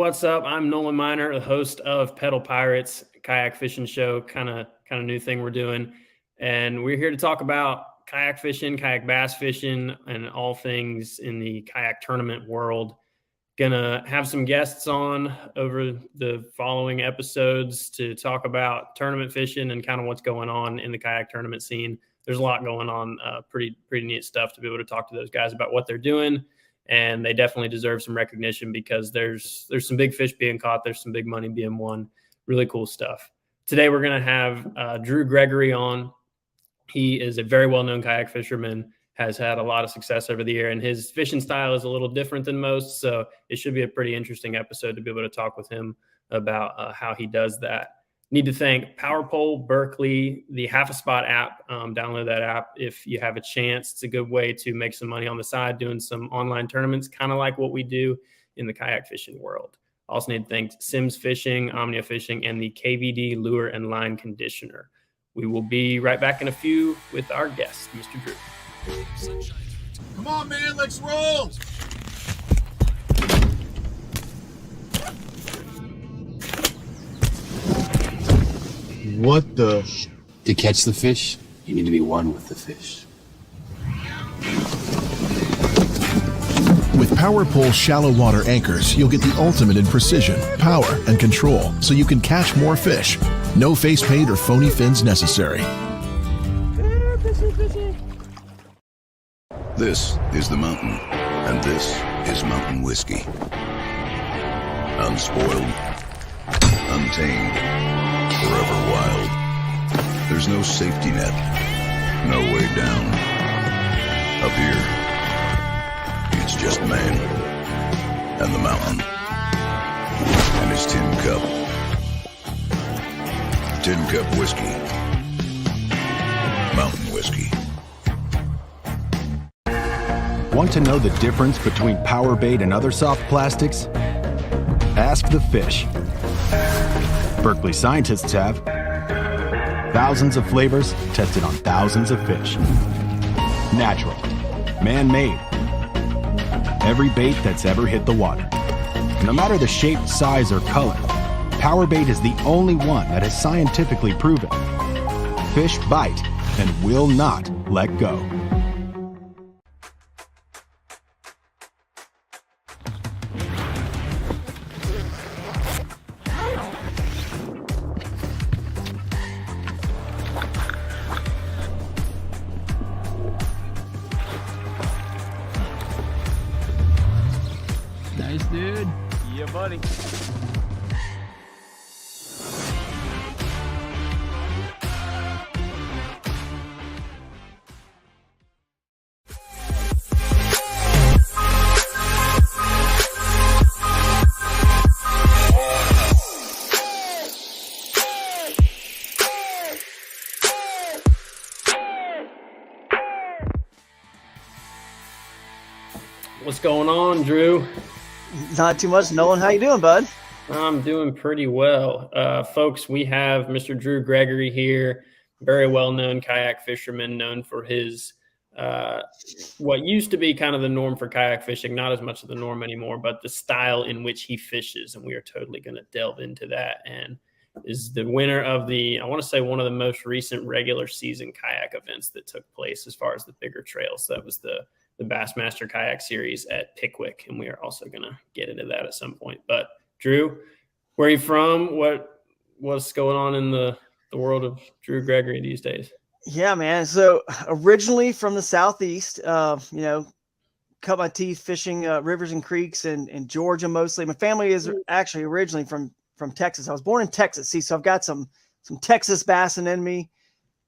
what's up? I'm Nolan Minor, the host of Pedal Pirates Kayak Fishing Show, kind of new thing we're doing. And we're here to talk about kayak fishing, kayak bass fishing, and all things in the kayak tournament world. Gonna have some guests on over the following episodes to talk about tournament fishing and kind of what's going on in the kayak tournament scene. There's a lot going on, pretty neat stuff to be able to talk to those guys about what they're doing. And they definitely deserve some recognition because there's some big fish being caught. There's some big money being won. Really cool stuff. Today, we're going to have Drew Gregory on. He is a very well-known kayak fisherman, has had a lot of success over the year, and his fishing style is a little different than most. So it should be a pretty interesting episode to be able to talk with him about how he does that. Need to thank PowerPole Berkeley, the Half a Spot app. Download that app if you have a chance. It's a good way to make some money on the side doing some online tournaments, kind of like what we do in the kayak fishing world. Also need to thank Sims Fishing, Omnia Fishing, and the KVD Lure and Line Conditioner. We will be right back in a few with our guest, Mr. Drew. Come on, man, let's roll. What the? To catch the fish, you need to be one with the fish. With PowerPole shallow water anchors, you'll get the ultimate in precision, power, and control, so you can catch more fish. No face paint or phony fins necessary. This is the mountain, and this is mountain whiskey. Unspoiled, untamed, forever wild. There's no safety net, no way down. Up here, it's just man and the mountain and his tin cup. Tin Cup Whiskey. Mountain whiskey. Want to know the difference between power bait and other soft plastics? Ask the fish. Berkeley scientists have thousands of flavors tested on thousands of fish. Natural, man-made. Every bait that's ever hit the water. No matter the shape, size, or color, power bait is the only one that is scientifically proven. Fish bite and will not let go. Nice, dude. Yeah, buddy. What's going on, Drew? Not too much. Nolan, how you doing, bud? I'm doing pretty well. Folks, we have Mr. Drew Gregory here, very well-known kayak fisherman, known for his what used to be kind of the norm for kayak fishing, not as much of the norm anymore, but the style in which he fishes, and we are totally going to delve into that, and is the winner of the, I want to say, one of the most recent regular season kayak events that took place as far as the bigger trails. That was the Bassmaster Kayak Series at Pickwick, and we are also going to get into that at some point. But Drew, where are you from? What's going on in the world of Drew Gregory these days? Yeah, man. So originally from the Southeast, cut my teeth fishing rivers and creeks in Georgia mostly. My family is actually originally from Texas. I was born in Texas. See, so I've got some Texas bassing in me,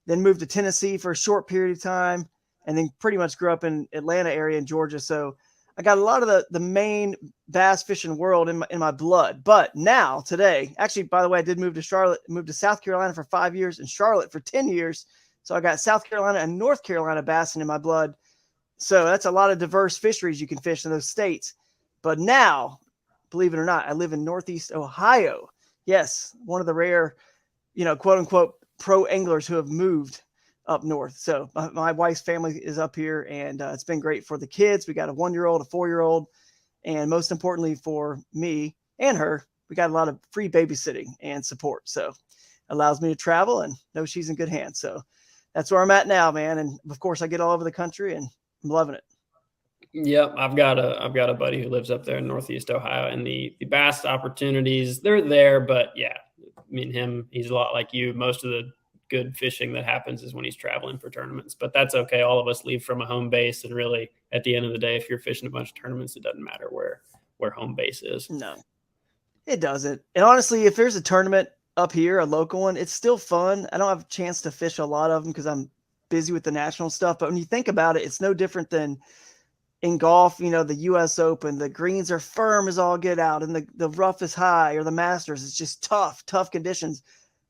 then moved to Tennessee for a short period of time, and then pretty much grew up in Atlanta area in Georgia. So I got a lot of the main bass fishing world in my blood. But now, today, actually, by the way, I did move to Charlotte, moved to South Carolina for 5 years and Charlotte for 10 years. So I got South Carolina and North Carolina bassing in my blood. So that's a lot of diverse fisheries you can fish in those states. But now, believe it or not, I live in Northeast Ohio. Yes, one of the rare, quote unquote, pro anglers who have moved up north. So my wife's family is up here, and it's been great for the kids. We got a 1-year-old, a 4-year-old, and most importantly for me, and her, we got a lot of free babysitting and support. So allows me to travel and know she's in good hands. So that's where I'm at now, man. And of course I get all over the country and I'm loving it. Yep, I've got a buddy who lives up there in Northeast Ohio, and the bass opportunities, they're there, but yeah, I mean, he's a lot like you. Most of the good fishing that happens is when he's traveling for tournaments, but that's okay. All of us leave from a home base, and really at the end of the day, if you're fishing a bunch of tournaments, it doesn't matter where home base is. No, it doesn't. And honestly, if there's a tournament up here, a local one, it's still fun. I don't have a chance to fish a lot of them because I'm busy with the national stuff, but when you think about it, it's no different than in golf, the US Open, the greens are firm as all get out and the rough is high, or the Masters, it's just tough conditions,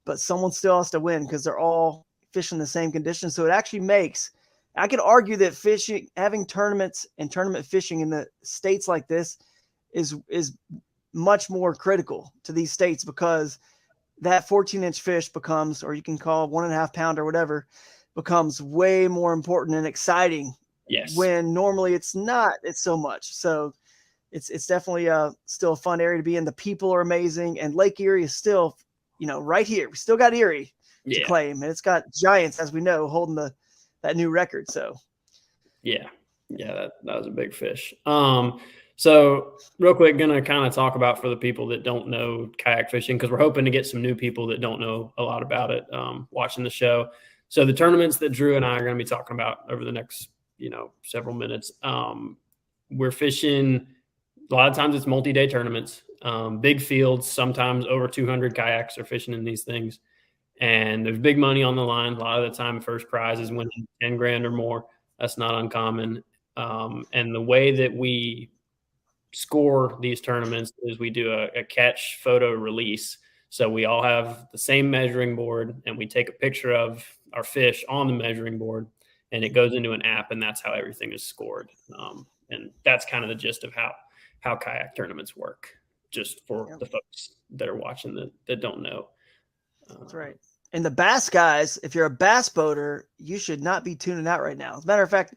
but someone still has to win because they're all fishing the same conditions. So it actually I could argue that fishing, having tournaments and tournament fishing in the states like this is much more critical to these states, because that 14-inch fish becomes, or you can call 1.5 pound or whatever, becomes way more important and exciting. Yes. When normally it's not, it's so much. So it's definitely still a fun area to be in. The people are amazing, and Lake Erie is still, right here. We still got Erie to claim, and it's got giants, as we know, holding that new record. So yeah, that was a big fish. So real quick, gonna kind of talk about, for the people that don't know kayak fishing, because we're hoping to get some new people that don't know a lot about it watching the show. So the tournaments that Drew and I are going to be talking about over the next several minutes, we're fishing, a lot of times it's multi-day tournaments, big fields, sometimes over 200 kayaks are fishing in these things, and there's big money on the line. A lot of the time first prize is winning 10 grand or more. That's not uncommon. And the way that we score these tournaments is we do a catch photo release. So we all have the same measuring board, and we take a picture of our fish on the measuring board, and it goes into an app, and that's how everything is scored. And that's kind of the gist of how kayak tournaments work, just for the folks that are watching that don't know. That's right. And the bass guys, if you're a bass boater, you should not be tuning out right now. As a matter of fact,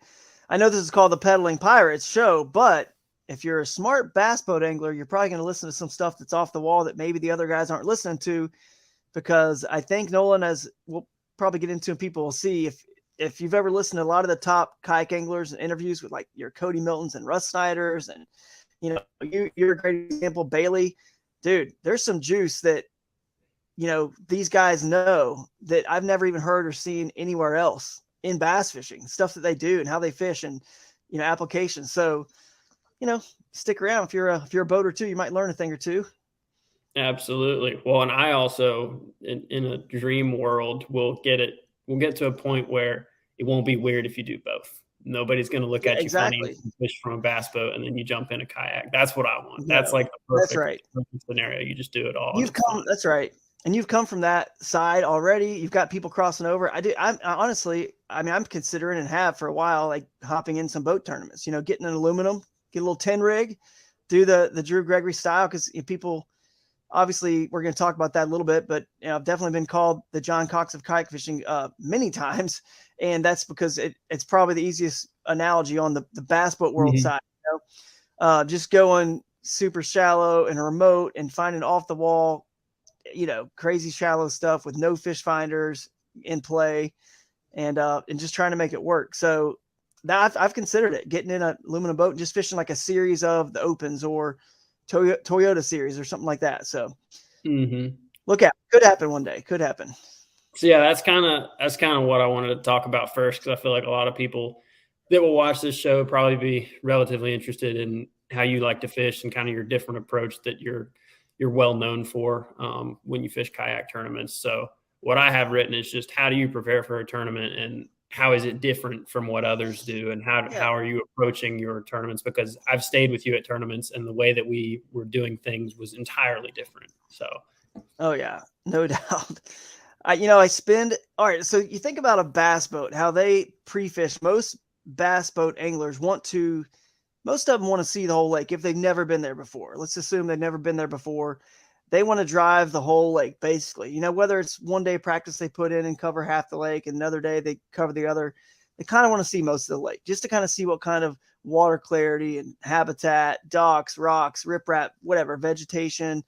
I know this is called the Pedaling Pirates show, but if you're a smart bass boat angler, you're probably going to listen to some stuff that's off the wall that maybe the other guys aren't listening to, because I think Nolan, as we'll probably get into, and people will see, if you've ever listened to a lot of the top kayak anglers and interviews with like your Cody Miltons and Russ Snyders, and you're a great example, Bailey, dude, there's some juice that these guys know that I've never even heard or seen anywhere else in bass fishing, stuff that they do and how they fish, and applications. So stick around. If you're a boater too, you might learn a thing or two. Absolutely. Well, and I also, in a dream world, we'll get to a point where it won't be weird if you do both. Nobody's going to look at you funny if you fish from a bass boat and then you jump in a kayak. That's what I want. That's like the perfect scenario. You just do it all. That's right. And you've come from that side already. You've got people crossing over. I'm considering, and have for a while, like hopping in some boat tournaments, getting an aluminum, get a little 10 rig, do the Drew Gregory style. Cause people, obviously we're going to talk about that a little bit, but I've definitely been called the John Cox of kayak fishing many times. And that's because it's probably the easiest analogy on the bass boat world side, just going super shallow and remote and finding off the wall, crazy shallow stuff with no fish finders in play, and just trying to make it work. So that I've considered it, getting in an aluminum boat and just fishing like a series of the Opens or Toyota series or something like that. So look out, could happen one day, could happen. So yeah, that's kind of what I wanted to talk about first, because I feel like a lot of people that will watch this show probably be relatively interested in how you like to fish and kind of your different approach that you're well known for when you fish kayak tournaments. So what I have written is just, how do you prepare for a tournament, and how is it different from what others do, and how are you approaching your tournaments? Because I've stayed with you at tournaments, and the way that we were doing things was entirely different. So, oh yeah, no doubt. I spend, all right. So you think about a bass boat, how they pre-fish. Most bass boat anglers most of them want to see the whole lake if they've never been there before. Let's assume they've never been there before. They want to drive the whole lake, basically. Whether it's one day practice they put in and cover half the lake, and another day they cover the other. they kind of want to see most of the lake just to kind of see what kind of water clarity and habitat, docks, rocks, riprap, whatever, vegetation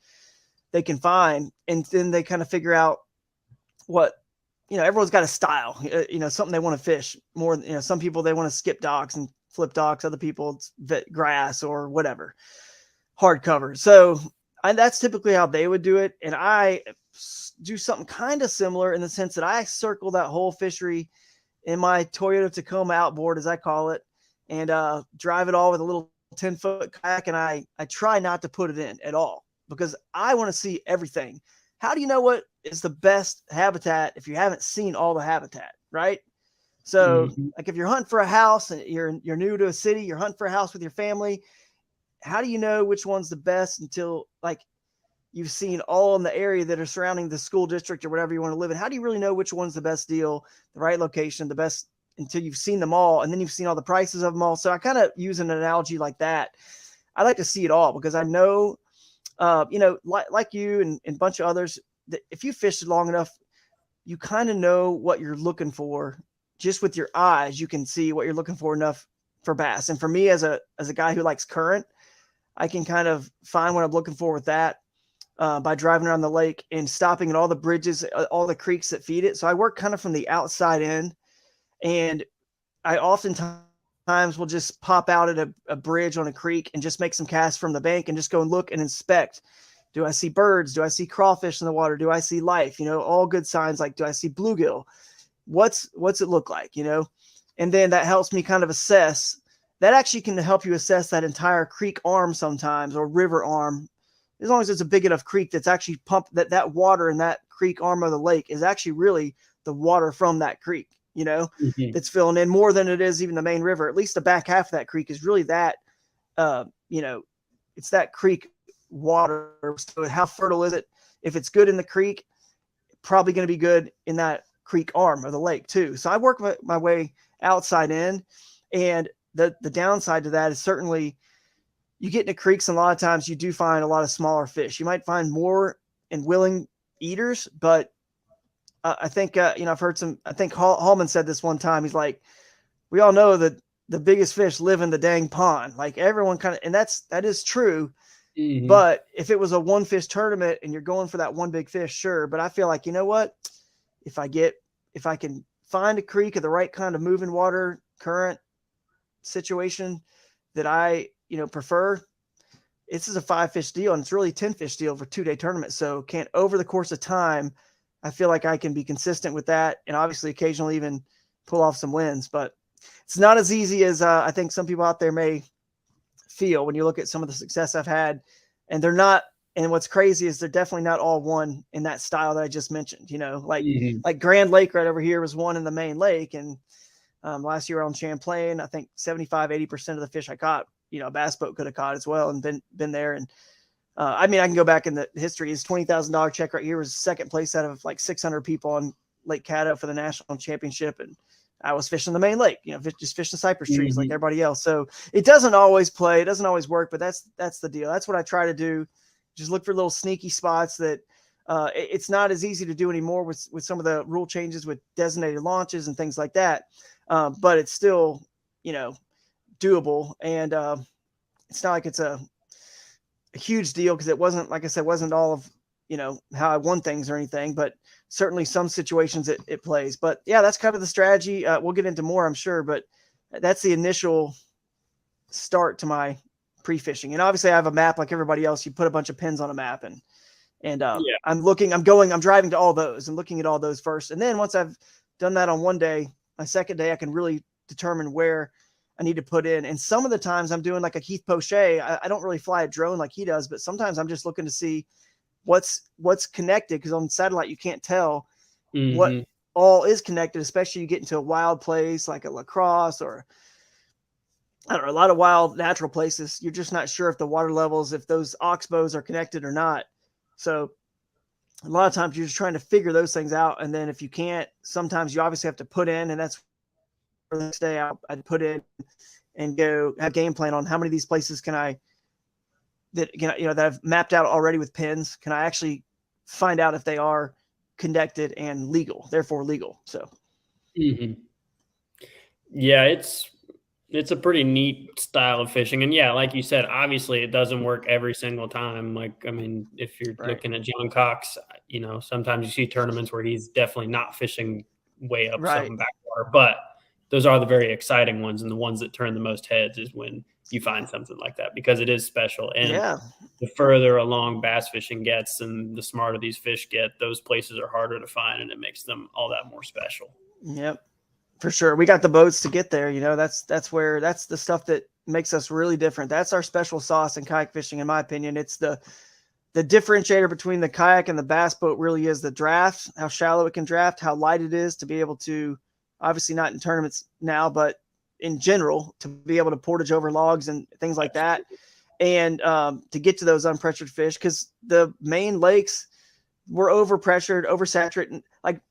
they can find. And then they kind of figure out what, everyone's got a style, something they want to fish more than, some people, they want to skip docks and flip docks. Other people, it's grass or whatever, hard cover. So that's typically how they would do it. And I do something kind of similar in the sense that I circle that whole fishery in my Toyota Tacoma outboard, as I call it, and drive it all with a little 10-foot kayak. And I try not to put it in at all because I want to see everything. How do you know what is the best habitat if you haven't seen all the habitat, right? So like if you're hunting for a house and you're new to a city, you're hunting for a house with your family, how do you know which one's the best until like you've seen all in the area that are surrounding the school district or whatever you want to live in? How do you really know which one's the best deal, the right location, the best, until you've seen them all, and then you've seen all the prices of them all? So I kind of use an analogy like that. I like to see it all because I know, like you and a bunch of others, that if you fish long enough, you kind of know what you're looking for. Just with your eyes, you can see what you're looking for enough for bass. And for me, as a guy who likes current, I can kind of find what I'm looking for with that by driving around the lake and stopping at all the bridges, all the creeks that feed it. So I work kind of from the outside in, and I oftentimes will just pop out at a bridge on a creek and just make some casts from the bank and just go and look and inspect. Do I see birds? Do I see crawfish in the water? Do I see life? All good signs. Like, do I see bluegill? What's it look like? And then that helps me kind of assess. That actually can help you assess that entire creek arm sometimes, or river arm, as long as it's a big enough creek that's actually pumped, that water in that creek arm of the lake is actually really the water from that creek, that's filling in more than it is even the main river. At least the back half of that creek is really that, it's that creek water. So how fertile is it? If it's good in the creek, probably going to be good in that creek arm of the lake too. So I work my way outside in, and the downside to that is certainly you get into creeks, and a lot of times you do find a lot of smaller fish. You might find more and willing eaters, but I think, I've heard I think Hallman said this one time. He's like, we all know that the biggest fish live in the dang pond. Like everyone kind of, and that is true. Mm-hmm. But if it was a one fish tournament and you're going for that one big fish, sure. But I feel like, what, if I can find a creek of the right kind of moving water current situation that I, prefer, this is a 5-fish deal, and it's really a 10-fish deal for 2-day tournament. So over the course of time, I feel like I can be consistent with that, and obviously occasionally even pull off some wins, but it's not as easy as I think some people out there may feel when you look at some of the success I've had. And they're not, and what's crazy is they're definitely not all one in that style that I just mentioned, like Grand Lake right over here was one in the main lake. And last year on Champlain, I think 75-80% of the fish I caught, a bass boat could have caught as well, and been there. And I can go back in the history. His $20,000 check right here was second place out of like 600 people on Lake Caddo for the national championship. And I was fishing the main lake, just fishing cypress trees like everybody else. So it doesn't always play. It doesn't always work, but that's the deal. That's what I try to do. Just look for little sneaky spots that it's not as easy to do anymore with some of the rule changes with designated launches and things like that. But it's still, doable. And it's not like it's a huge deal, because it wasn't, like I said, wasn't all of, how I won things or anything, but certainly some situations it plays. But yeah, that's kind of the strategy. We'll get into more, I'm sure, but that's the initial start to my pre-fishing. And obviously I have a map like everybody else. You put a bunch of pins on a map, and I'm driving to all those and looking at all those first. And then once I've done that on one day, my second day, I can really determine where I need to put in. And some of the times I'm doing like a Keith Pochet. I don't really fly a drone like he does, but sometimes I'm just looking to see what's connected, because on satellite you can't tell what all is connected, especially you get into a wild place like a La Crosse or I don't know, a lot of wild natural places. You're just not sure if the water levels, if those oxbows are connected or not. So a lot of times you're just trying to figure those things out. And then if you can't, sometimes you obviously have to put in, and that's where the next day I'd put in and go have game plan on how many of these places that I've mapped out already with pins. Can I actually find out if they are connected and legal, therefore legal? So. Yeah, it's a pretty neat style of fishing. And yeah, like you said, obviously it doesn't work every single time. Like, I mean, if you're Right. looking at John Cox, sometimes you see tournaments where he's definitely not fishing way up Right. some backwater, but those are the very exciting ones. And the ones that turn the most heads is when you find something like that, because it is special. And Yeah. the further along bass fishing gets and the smarter these fish get, those places are harder to find, and it makes them all that more special. Yep. For sure. We got the boats to get there. That's the stuff that makes us really different. That's our special sauce in kayak fishing, in my opinion. It's the differentiator between the kayak and the bass boat really is the draft, how shallow it can draft, how light it is to be able to, obviously not in tournaments now, but in general, to be able to portage over logs and things like that. And to get to those unpressured fish, because the main lakes were overpressured, oversaturated. Like,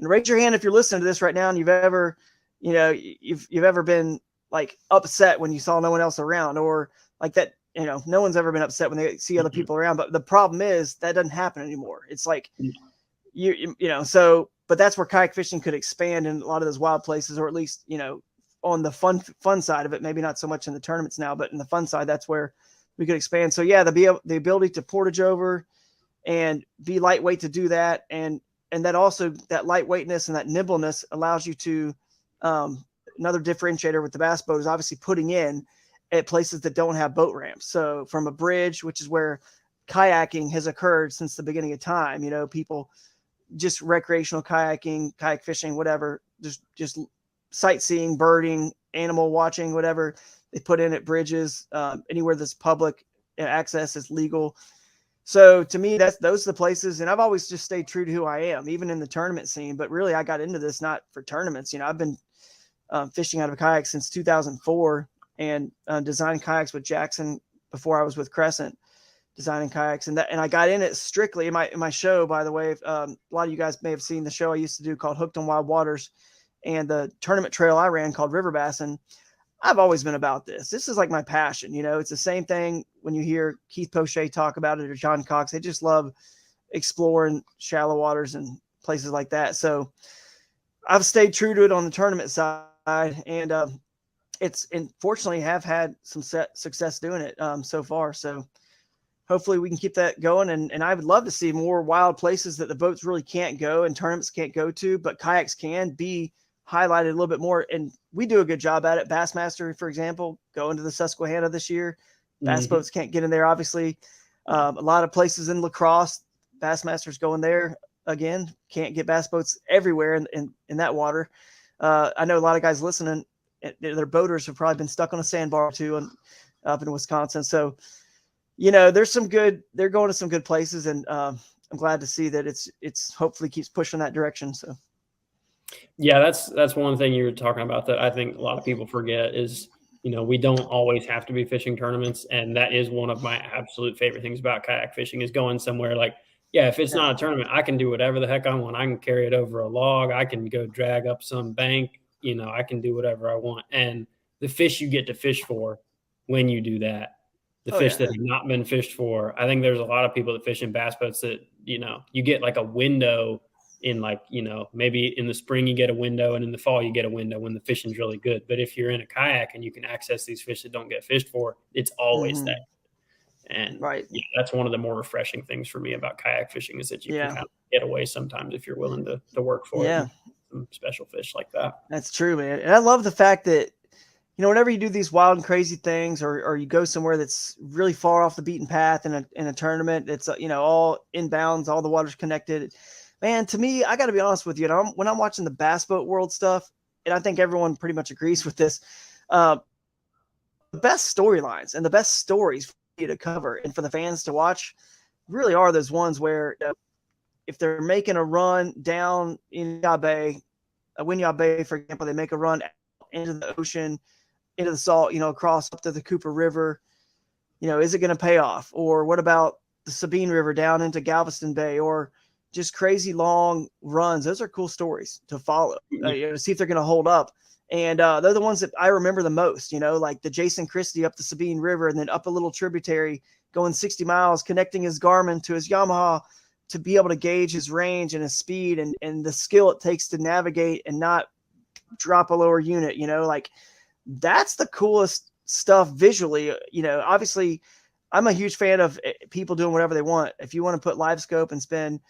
raise your hand if you're listening to this right now and you've ever been like upset when you saw no one else around, or like that. No one's ever been upset when they see other people around. But the problem is that doesn't happen anymore. It's like but that's where kayak fishing could expand in a lot of those wild places, or at least on the fun side of it. Maybe not so much in the tournaments now, but in the fun side, that's where we could expand. So yeah, the ability to portage over and be lightweight to do that, and that also, that lightweightness and that nimbleness allows you to, another differentiator with the bass boat is obviously putting in at places that don't have boat ramps. So from a bridge, which is where kayaking has occurred since the beginning of time, people just recreational kayaking, kayak fishing, whatever, just sightseeing, birding, animal watching, whatever they put in at bridges, anywhere that's public access is legal. So to me, those are the places. And I've always just stayed true to who I am, even in the tournament scene. But really, I got into this not for tournaments. I've been fishing out of a kayak since 2004 and designing kayaks with Jackson before I was with Crescent, designing kayaks. And I got in it strictly in my show, by the way. A lot of you guys may have seen the show I used to do called Hooked on Wild Waters, and the tournament trail I ran called River Bass. And I've always been about this. This is like my passion. It's the same thing when you hear Keith Pochet talk about it, or John Cox. They just love exploring shallow waters and places like that. So I've stayed true to it on the tournament side, and fortunately have had some success doing it so far. So hopefully we can keep that going. And I would love to see more wild places that the boats really can't go and tournaments can't go to, but kayaks can be highlighted a little bit more. And we do a good job at it. Bassmaster, for example, going to the Susquehanna this year. Bass boats can't get in there, obviously. A lot of places in La Crosse, Bassmaster's going there again. Can't get bass boats everywhere in that water. I know a lot of guys listening, their boaters have probably been stuck on a sandbar too, up in Wisconsin. So, there's they're going to some good places, and I'm glad to see that it's hopefully keeps pushing that direction. So. Yeah, that's one thing you were talking about that I think a lot of people forget is, we don't always have to be fishing tournaments. And that is one of my absolute favorite things about kayak fishing, is going somewhere like, yeah, if it's not a tournament, I can do whatever the heck I want. I can carry it over a log. I can go drag up some bank. I can do whatever I want. And the fish you get to fish for when you do that, the fish that have not been fished for, I think there's a lot of people that fish in bass boats that, you get like a window in, like, maybe in the spring you get a window and in the fall you get a window when the fishing's really good. But if you're in a kayak and you can access these fish that don't get fished for, it's always that. And that's one of the more refreshing things for me about kayak fishing, is that you can kind of get away sometimes if you're willing to work for it. Some special fish like that. That's true, man. And I love the fact that, whenever you do these wild and crazy things, or you go somewhere that's really far off the beaten path in a tournament, it's, all inbounds, all the water's connected. Man, to me, I got to be honest with you. When I'm watching the bass boat world stuff, and I think everyone pretty much agrees with this, the best storylines and the best stories for you to cover and for the fans to watch really are those ones where if they're making a run down in Winyah Bay, for example, they make a run into the ocean, into the salt, across up to the Cooper River, is it going to pay off? Or what about the Sabine River down into Galveston Bay, or just crazy long runs? Those are cool stories to follow, to see if they're going to hold up. And they're the ones that I remember the most, like the Jason Christie up the Sabine River and then up a little tributary going 60 miles, connecting his Garmin to his Yamaha to be able to gauge his range and his speed and the skill it takes to navigate and not drop a lower unit, like that's the coolest stuff visually. Obviously I'm a huge fan of people doing whatever they want. If you want to put live scope and spend,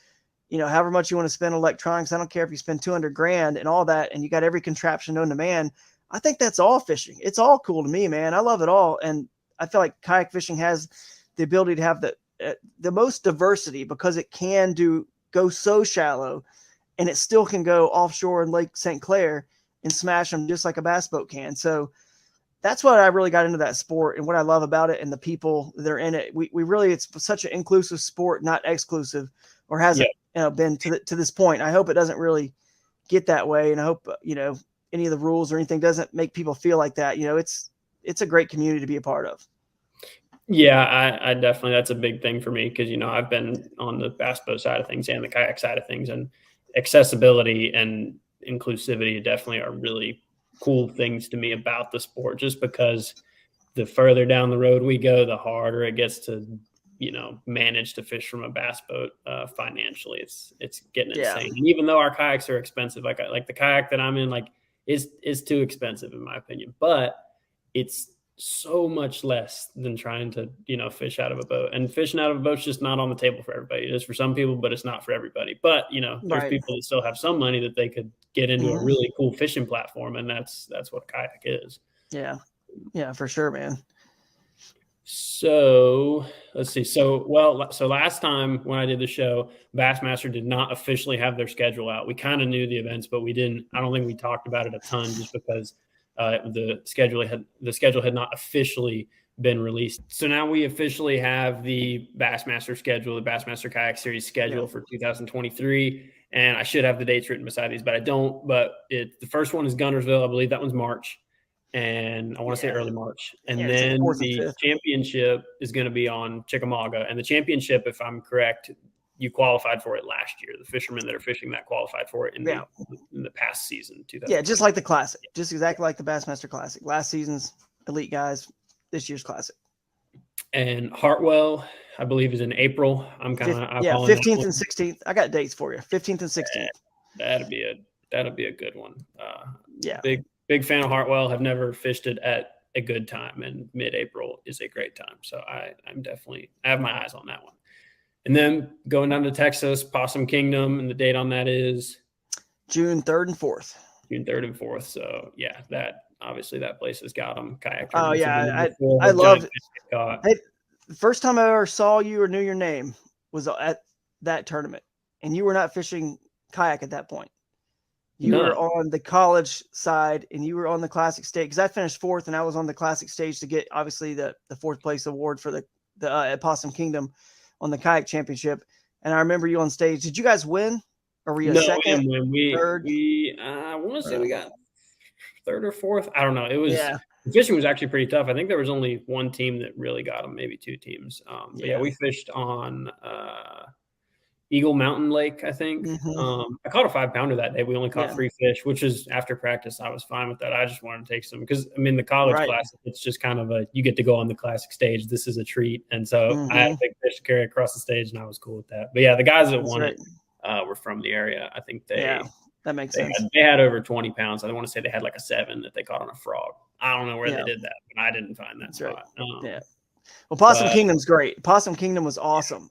however much you want to spend electronics, I don't care if you spend 200 grand and all that, and you got every contraption known to man. I think that's all fishing. It's all cool to me, man. I love it all. And I feel like kayak fishing has the ability to have the most diversity because it can go so shallow and it still can go offshore in Lake St. Clair and smash them just like a bass boat can. So that's what I really got into that sport and what I love about it and the people that are in it. We really, it's such an inclusive sport, not exclusive, or hasn't been to this point. I hope it doesn't really get that way. And I hope, any of the rules or anything doesn't make people feel like that. It's a great community to be a part of. Yeah, I definitely, that's a big thing for me because, I've been on the bass boat side of things and the kayak side of things, and accessibility and inclusivity definitely are really cool things to me about the sport, just because the further down the road we go, the harder it gets to, manage to fish from a bass boat financially. It's getting insane. And even though our kayaks are expensive, like the kayak that I'm in, is too expensive in my opinion, but it's so much less than trying to, fish out of a boat. And fishing out of a boat's just not on the table for everybody. It is for some people, but it's not for everybody. But, there's people that still have some money that they could get into a really cool fishing platform. And that's what kayak is. Yeah. Yeah, for sure, man. So let's see. So last time when I did the show, Bassmaster did not officially have their schedule out. We kind of knew the events, but I don't think we talked about it a ton just because the schedule had not officially been released. So now we officially have the Bassmaster schedule, the Bassmaster Kayak Series schedule for 2023. And I should have the dates written beside these, but I don't. But the first one is Guntersville. I believe that one's March. And I want to say early March. And then the championship is going to be on Chickamauga. And the championship, if I'm correct, you qualified for it last year. The fishermen that are fishing that qualified for it in the past season. Yeah, just like the Classic. Just exactly like the Bassmaster Classic. Last season's elite guys, this year's Classic. And Hartwell, I believe, is in April. I'm kind of 15th and 16th. I got dates for you. 15th and 16th. That'll be a good one. Big fan of Hartwell. Have never fished it at a good time, and mid-April is a great time. So I have my eyes on that one. And then going down to Texas, Possum Kingdom, and the date on that is June 3rd and 4th. June 3rd and 4th. So yeah, that place has got them. Kayak. Oh yeah, I love it. The first time I ever saw you or knew your name was at that tournament, and you were not fishing kayak at that point. You were on the college side, and you were on the Classic stage because I finished 4th, and I was on the Classic stage to get obviously the 4th place award for the at Possum Kingdom on the kayak championship. And I remember you on stage. Did you guys win, or were you second? Third? I want to say we got 3rd or 4th. I don't know. It was the fishing was actually pretty tough. I think there was only one team that really got them, maybe 2 teams. But we fished on Eagle Mountain Lake, I think. I caught a 5-pounder that day. We only caught 3 fish, which is after practice. I was fine with that. I just wanted to take some because the college Classic, it's just kind of you get to go on the Classic stage. This is a treat. And so I had a big fish to carry across the stage, and I was cool with that. But yeah, the guys that won it were from the area. I think that makes sense. They had over 20 pounds. I want to say they had like a 7 that they caught on a frog. I don't know where they did that, but I didn't find that spot. Well, Possum Kingdom's great. Possum Kingdom was awesome.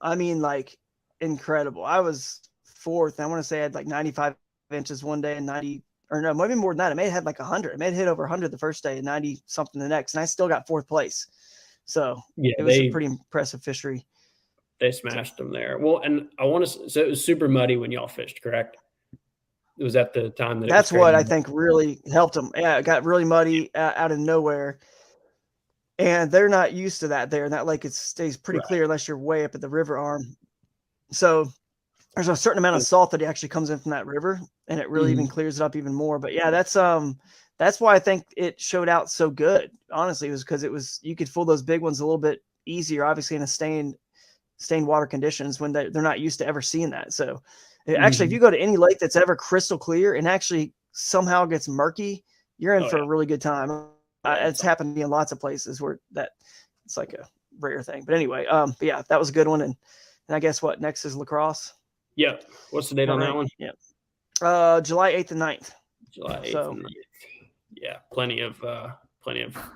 Incredible. I was 4th. I want to say I had like 95 inches one day and 90, or no, maybe more than that. I may have had like 100. I may have hit over 100 the first day and 90 something the next, and I still got 4th place. So it was a pretty impressive fishery. They smashed them there. Well, and so it was super muddy when y'all fished, correct? It was at the time that's what I think really helped them. Yeah, it got really muddy out of nowhere. And they're not used to that there. And that lake, it stays pretty clear unless you're way up at the river arm. So there's a certain amount of salt that actually comes in from that river, and it really even clears it up even more. But yeah, that's why I think it showed out so good. Honestly, it was because you could fool those big ones a little bit easier, obviously in a stained water conditions when they're not used to ever seeing that. So actually, if you go to any lake that's ever crystal clear and actually somehow gets murky, you're in for a really good time. It's happened to me in lots of places where it's like a rare thing. But anyway, but yeah, that was a good one. And I guess what next is lacrosse. Yeah. What's the date on that one? Yeah. July 8th and 9th. July 8th So and 9th. Yeah, plenty of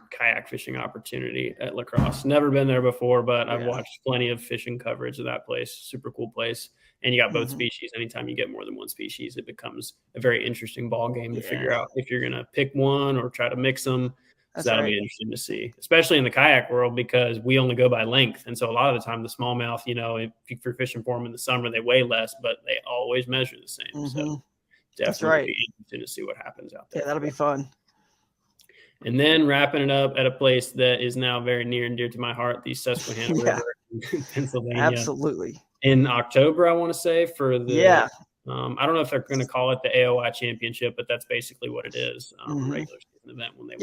kayak fishing opportunity at La Crosse. Never been there before, but I've watched plenty of fishing coverage of that place. Super cool place. And you got both species. Anytime you get more than one species, it becomes a very interesting ball game to figure out if you're going to pick one or try to mix them. So that'll be interesting to see, especially in the kayak world, because we only go by length. And so a lot of the time, the smallmouth, if you're fishing for them in the summer, they weigh less, but they always measure the same. So definitely be interesting to see what happens out there. Yeah, that'll be fun. And then wrapping it up at a place that is now very near and dear to my heart, the Susquehanna River in Pennsylvania. Absolutely. In October, I want to say, for the I don't know if they're going to call it the AOI Championship, but that's basically what it is. Regular season event when they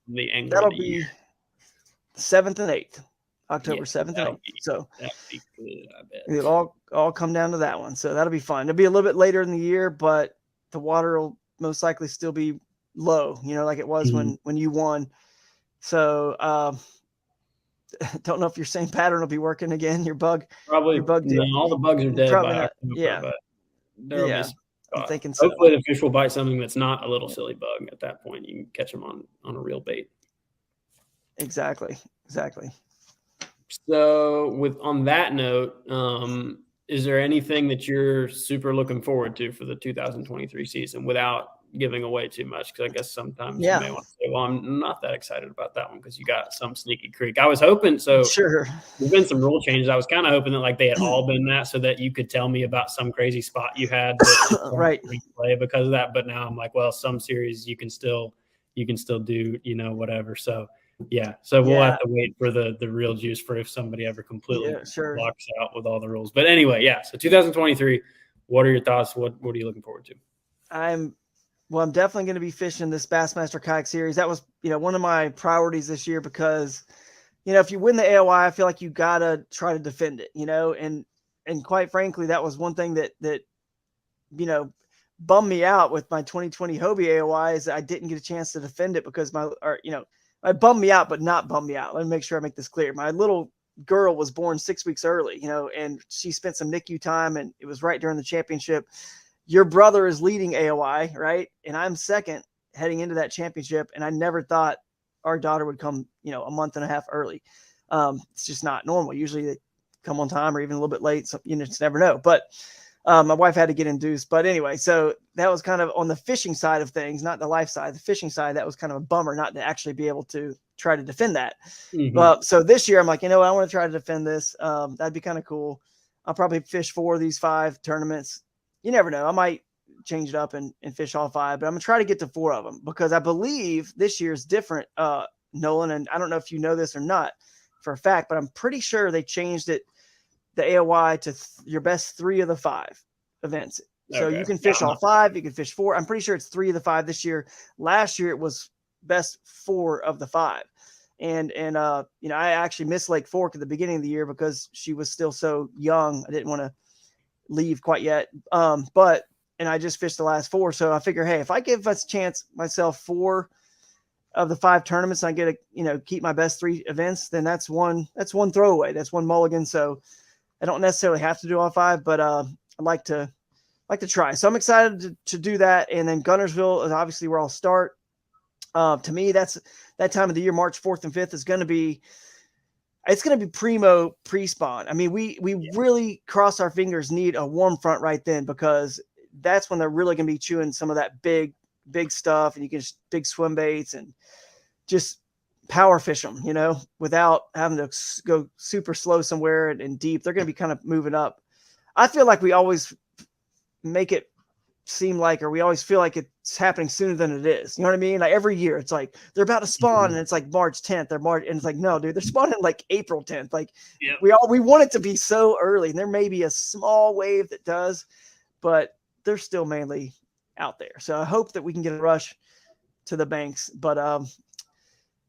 the angler. That'll be 7th and 8th, October 7th and 8th. So that'd be good, I bet. It'll all come down to that one. So that'll be fun. It'll be a little bit later in the year, but the water will most likely still be low, like it was when you won. So don't know if your same pattern will be working again. Your bug all the bugs are dead by October, but there'll be I'm thinking so. Hopefully the fish will bite something that's not a little silly bug. At that point, you can catch them on a real bait. Exactly. So on that note, is there anything that you're super looking forward to for the 2023 season without giving away too much? Because I guess sometimes you may want to say, well, I'm not that excited about that one because you got some sneaky creek. I was hoping there's been some rule changes. I was kind of hoping that they had all been that, so that you could tell me about some crazy spot you had that play because of that. But now I'm like, well, some series you can still do whatever. So we'll have to wait for the real juice for if somebody ever completely blocks out with all the rules. But anyway, so 2023, what are your thoughts? What are you looking forward to? I'm definitely going to be fishing this Bassmaster Kayak Series. That was, one of my priorities this year because, if you win the AOI, I feel like you got to try to defend it, and quite frankly, that was one thing that bummed me out with my 2020 Hobie AOI is that I didn't get a chance to defend it because I bummed me out, but not bummed me out. Let me make sure I make this clear. My little girl was born 6 weeks early, and she spent some NICU time, and it was right during the championship. Your brother is leading AOI, right? And I'm second heading into that championship. And I never thought our daughter would come, a month and a half early. It's just not normal. Usually they come on time or even a little bit late. So you just never know. But my wife had to get induced. But anyway, so that was kind of on the fishing side of things, not the life side. The fishing side, that was kind of a bummer not to actually be able to try to defend that. So this year I'm like, I want to try to defend this. That'd be kind of cool. I'll probably fish 4 of these 5 tournaments. You never know. I might change it up and fish all 5, but I'm going to try to get to 4 of them because I believe this year's different, Nolan. And I don't know if you know this or not for a fact, but I'm pretty sure they changed it, the AOI, to your best 3 of the 5 events. So you can fish all 5, you can fish 4. I'm pretty sure it's 3 of the 5 this year. Last year it was best 4 of the 5. And I actually missed Lake Fork at the beginning of the year because she was still so young. I didn't want to leave quite yet. And I just fished the last 4. So I figure, hey, if I give us a chance myself 4 of the 5 tournaments, and I get to, keep my best 3 events, then that's one throwaway. That's one mulligan. So I don't necessarily have to do all 5, but I like to try. So I'm excited to do that. And then Guntersville is obviously where I'll start. To me, that's that time of the year, March 4th and 5th is going to be, it's going to be primo pre-spawn. I mean, we really, cross our fingers, need a warm front right then, because that's when they're really going to be chewing some of that big stuff, and you can just big swim baits and just power fish them, without having to go super slow somewhere and deep. They're going to be kind of moving up. I feel like we always make it seem like, or we always feel like it's happening sooner than it is. You know what I mean? Like every year it's like they're about to spawn and it's like March 10th or March. And it's like, no, dude, they're spawning like April 10th. Like we want it to be so early, and there may be a small wave that does, but they're still mainly out there. So I hope that we can get a rush to the banks, but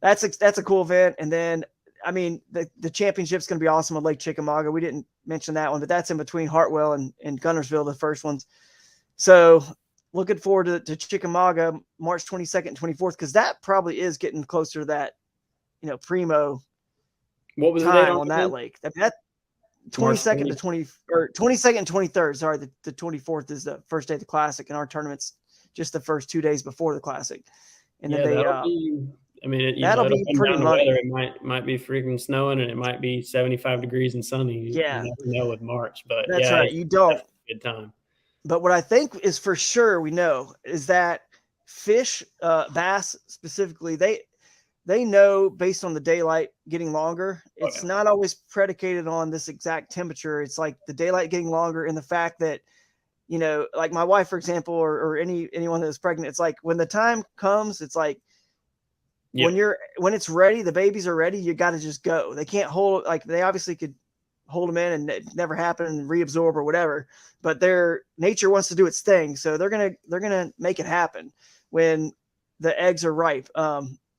that's a cool event. And then, I mean, the championship's going to be awesome at Lake Chickamauga. We didn't mention that one, but that's in between Hartwell and Guntersville, the first ones. So looking forward to Chickamauga, March 22nd and 24th, because that probably is getting closer to that, primo. What was time the date on that lake? I mean, that 22nd to 22nd and 23rd. Sorry, the 24th is the first day of the Classic, and our tournament's just the first 2 days before the Classic. And then that'll be. I mean, that'll be pretty money. It might be freaking snowing, and it might be 75 degrees and sunny. You never know with March, but that's right. You don't. Good time. But what I think is for sure we know is that fish, bass specifically, they know based on the daylight getting longer. It's not always predicated on this exact temperature. It's like the daylight getting longer and the fact that, you know, like my wife, for example, or anyone that's pregnant, it's like when the time comes, it's like when it's ready, the babies are ready, you got to just go. They can't hold, like they obviously could hold them in and it never happened and reabsorb or whatever, but their nature wants to do its thing. So they're going to make it happen when the eggs are ripe.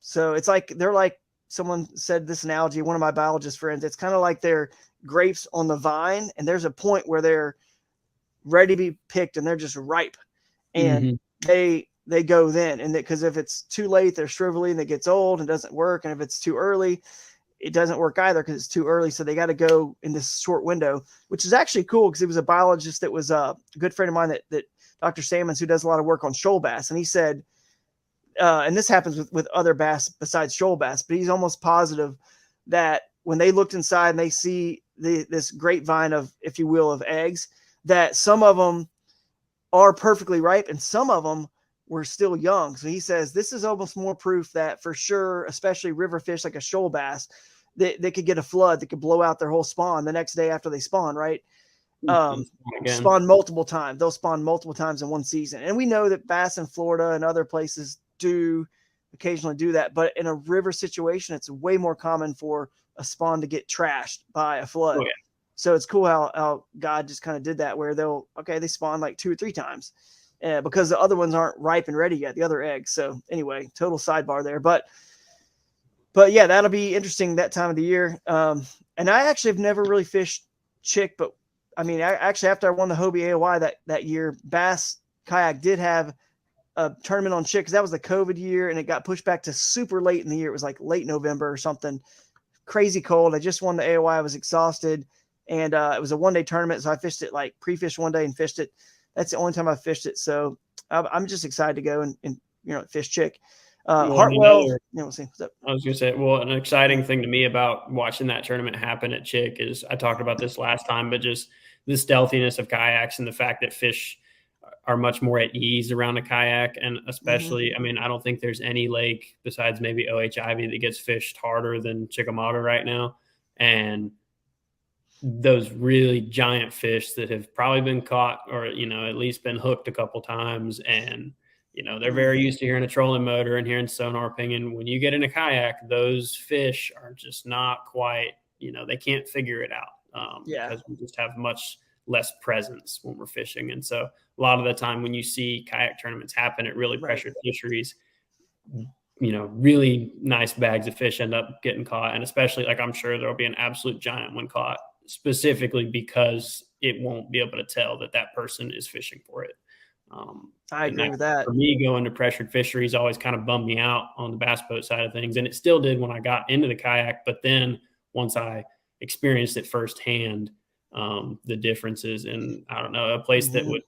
So it's like, they're like, someone said this analogy, one of my biologist friends, it's kind of like they're grapes on the vine, and there's a point where they're ready to be picked and they're just ripe, and they go then. And because if it's too late, they're shriveling and it gets old and doesn't work. And if it's too early, it doesn't work either because it's too early. So they got to go in this short window, which is actually cool because it was a biologist that was a good friend of mine that Dr. Sammons, who does a lot of work on shoal bass. And he said, and this happens with other bass besides shoal bass, but he's almost positive that when they looked inside and they see this grapevine of, if you will, of eggs, that some of them are perfectly ripe and some of them were still young. So he says this is almost more proof that for sure, especially river fish like a shoal bass, they could get a flood that could blow out their whole spawn the next day after they spawn, right? Spawn multiple times. They'll spawn multiple times in one season. And we know that bass in Florida and other places do occasionally do that. But in a river situation, it's way more common for a spawn to get trashed by a flood. Oh, yeah. So it's cool how God just kind of did that, where they spawn like 2 or 3 times. Because the other ones aren't ripe and ready yet, the other eggs. So anyway, total sidebar there. But yeah, that'll be interesting that time of the year. And I actually have never really fished chick, but I mean, after I won the Hobie AOY that year, Bass Kayak did have a tournament on chick because that was the COVID year and it got pushed back to super late in the year. It was like late November or something, crazy cold. I just won the AOY. I was exhausted, and it was a 1-day tournament. So I fished it, like pre-fished one day and fished it. That's the only time I fished it. So I'm just excited to go and fish chick. Hartwell, we'll see. What's up? I was going to say, well, an exciting thing to me about watching that tournament happen at chick is, I talked about this last time, but just the stealthiness of kayaks and the fact that fish are much more at ease around a kayak. And especially, I mean, I don't think there's any lake besides maybe OH Ivy that gets fished harder than Chickamauga right now. And those really giant fish that have probably been caught or, at least been hooked a couple times. And, they're very used to hearing a trolling motor and hearing sonar pinging. When you get in a kayak, those fish are just not quite, they can't figure it out. Because we just have much less presence when we're fishing. And so a lot of the time when you see kayak tournaments happen at really pressured fisheries, really nice bags of fish end up getting caught. And especially, like, I'm sure there'll be an absolute giant one caught, specifically because it won't be able to tell that person is fishing for it. I agree with that. For me, going to pressured fisheries always kind of bummed me out on the bass boat side of things. And it still did when I got into the kayak. But then once I experienced it firsthand, the differences in, I don't know, a place that would,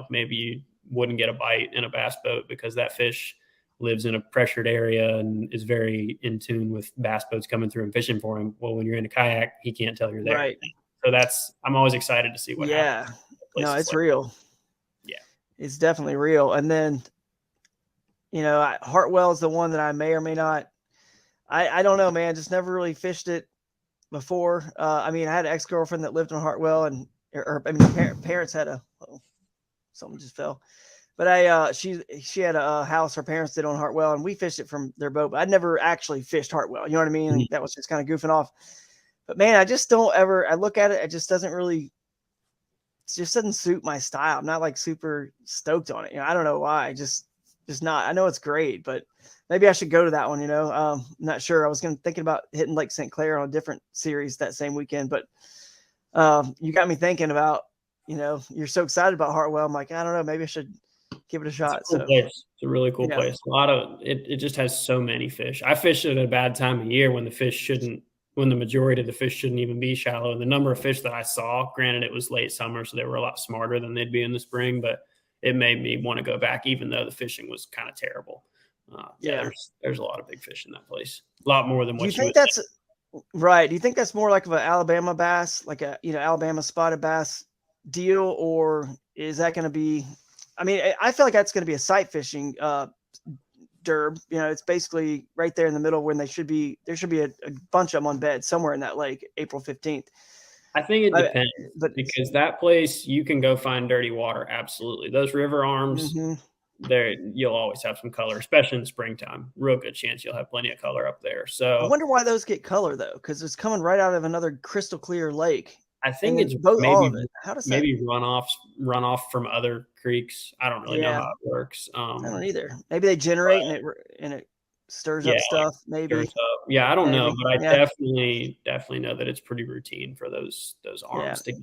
maybe you wouldn't get a bite in a bass boat because that fish lives in a pressured area and is very in tune with bass boats coming through and fishing for him. Well, when you're in a kayak, he can't tell you're there. Right. So I'm always excited to see what happens. No, it's real. Yeah. It's definitely real. And then, Hartwell is the one that I may or may not, I don't know, man, just never really fished it before. I had an ex-girlfriend that lived in Hartwell and, parents had something just fell. But she had a house her parents did on Hartwell, and we fished it from their boat. But I'd never actually fished Hartwell. You know what I mean? Mm-hmm. That was just kind of goofing off. But man, I just don't ever. I look at it. It just doesn't suit my style. I'm not like super stoked on it. I don't know why. Just not. I know it's great, but maybe I should go to that one. I'm not sure. I was thinking about hitting Lake St. Clair on a different series that same weekend, but you got me thinking about. You're so excited about Hartwell. I'm like, I don't know. Maybe I should give it a shot. It's a cool place. It's a really cool place. A lot of it just has so many fish. I fish at a bad time of year when the majority of the fish shouldn't even be shallow. And the number of fish that I saw, granted it was late summer, so they were a lot smarter than they'd be in the spring, but it made me want to go back, even though the fishing was kind of terrible. There's a lot of big fish in that place, a lot more than what Do you think would that's right? Do you think that's more like of an Alabama bass, like a Alabama spotted bass deal, or is that going to be? I mean, I feel like that's going to be a sight fishing derb. It's basically right there in the middle when there should be a bunch of them on bed somewhere in that lake, April 15th. I think it depends, because that place you can go find dirty water. Absolutely. Those river arms, there you'll always have some color, especially in the springtime. Real good chance you'll have plenty of color up there. So I wonder why those get color though, because it's coming right out of another crystal clear lake. I think it's all of it. How does maybe runoff from other creeks? I don't really know how it works. I don't either. Maybe they generate and it stirs up stuff. Maybe. Yeah, I don't know, but I definitely know that it's pretty routine for those arms to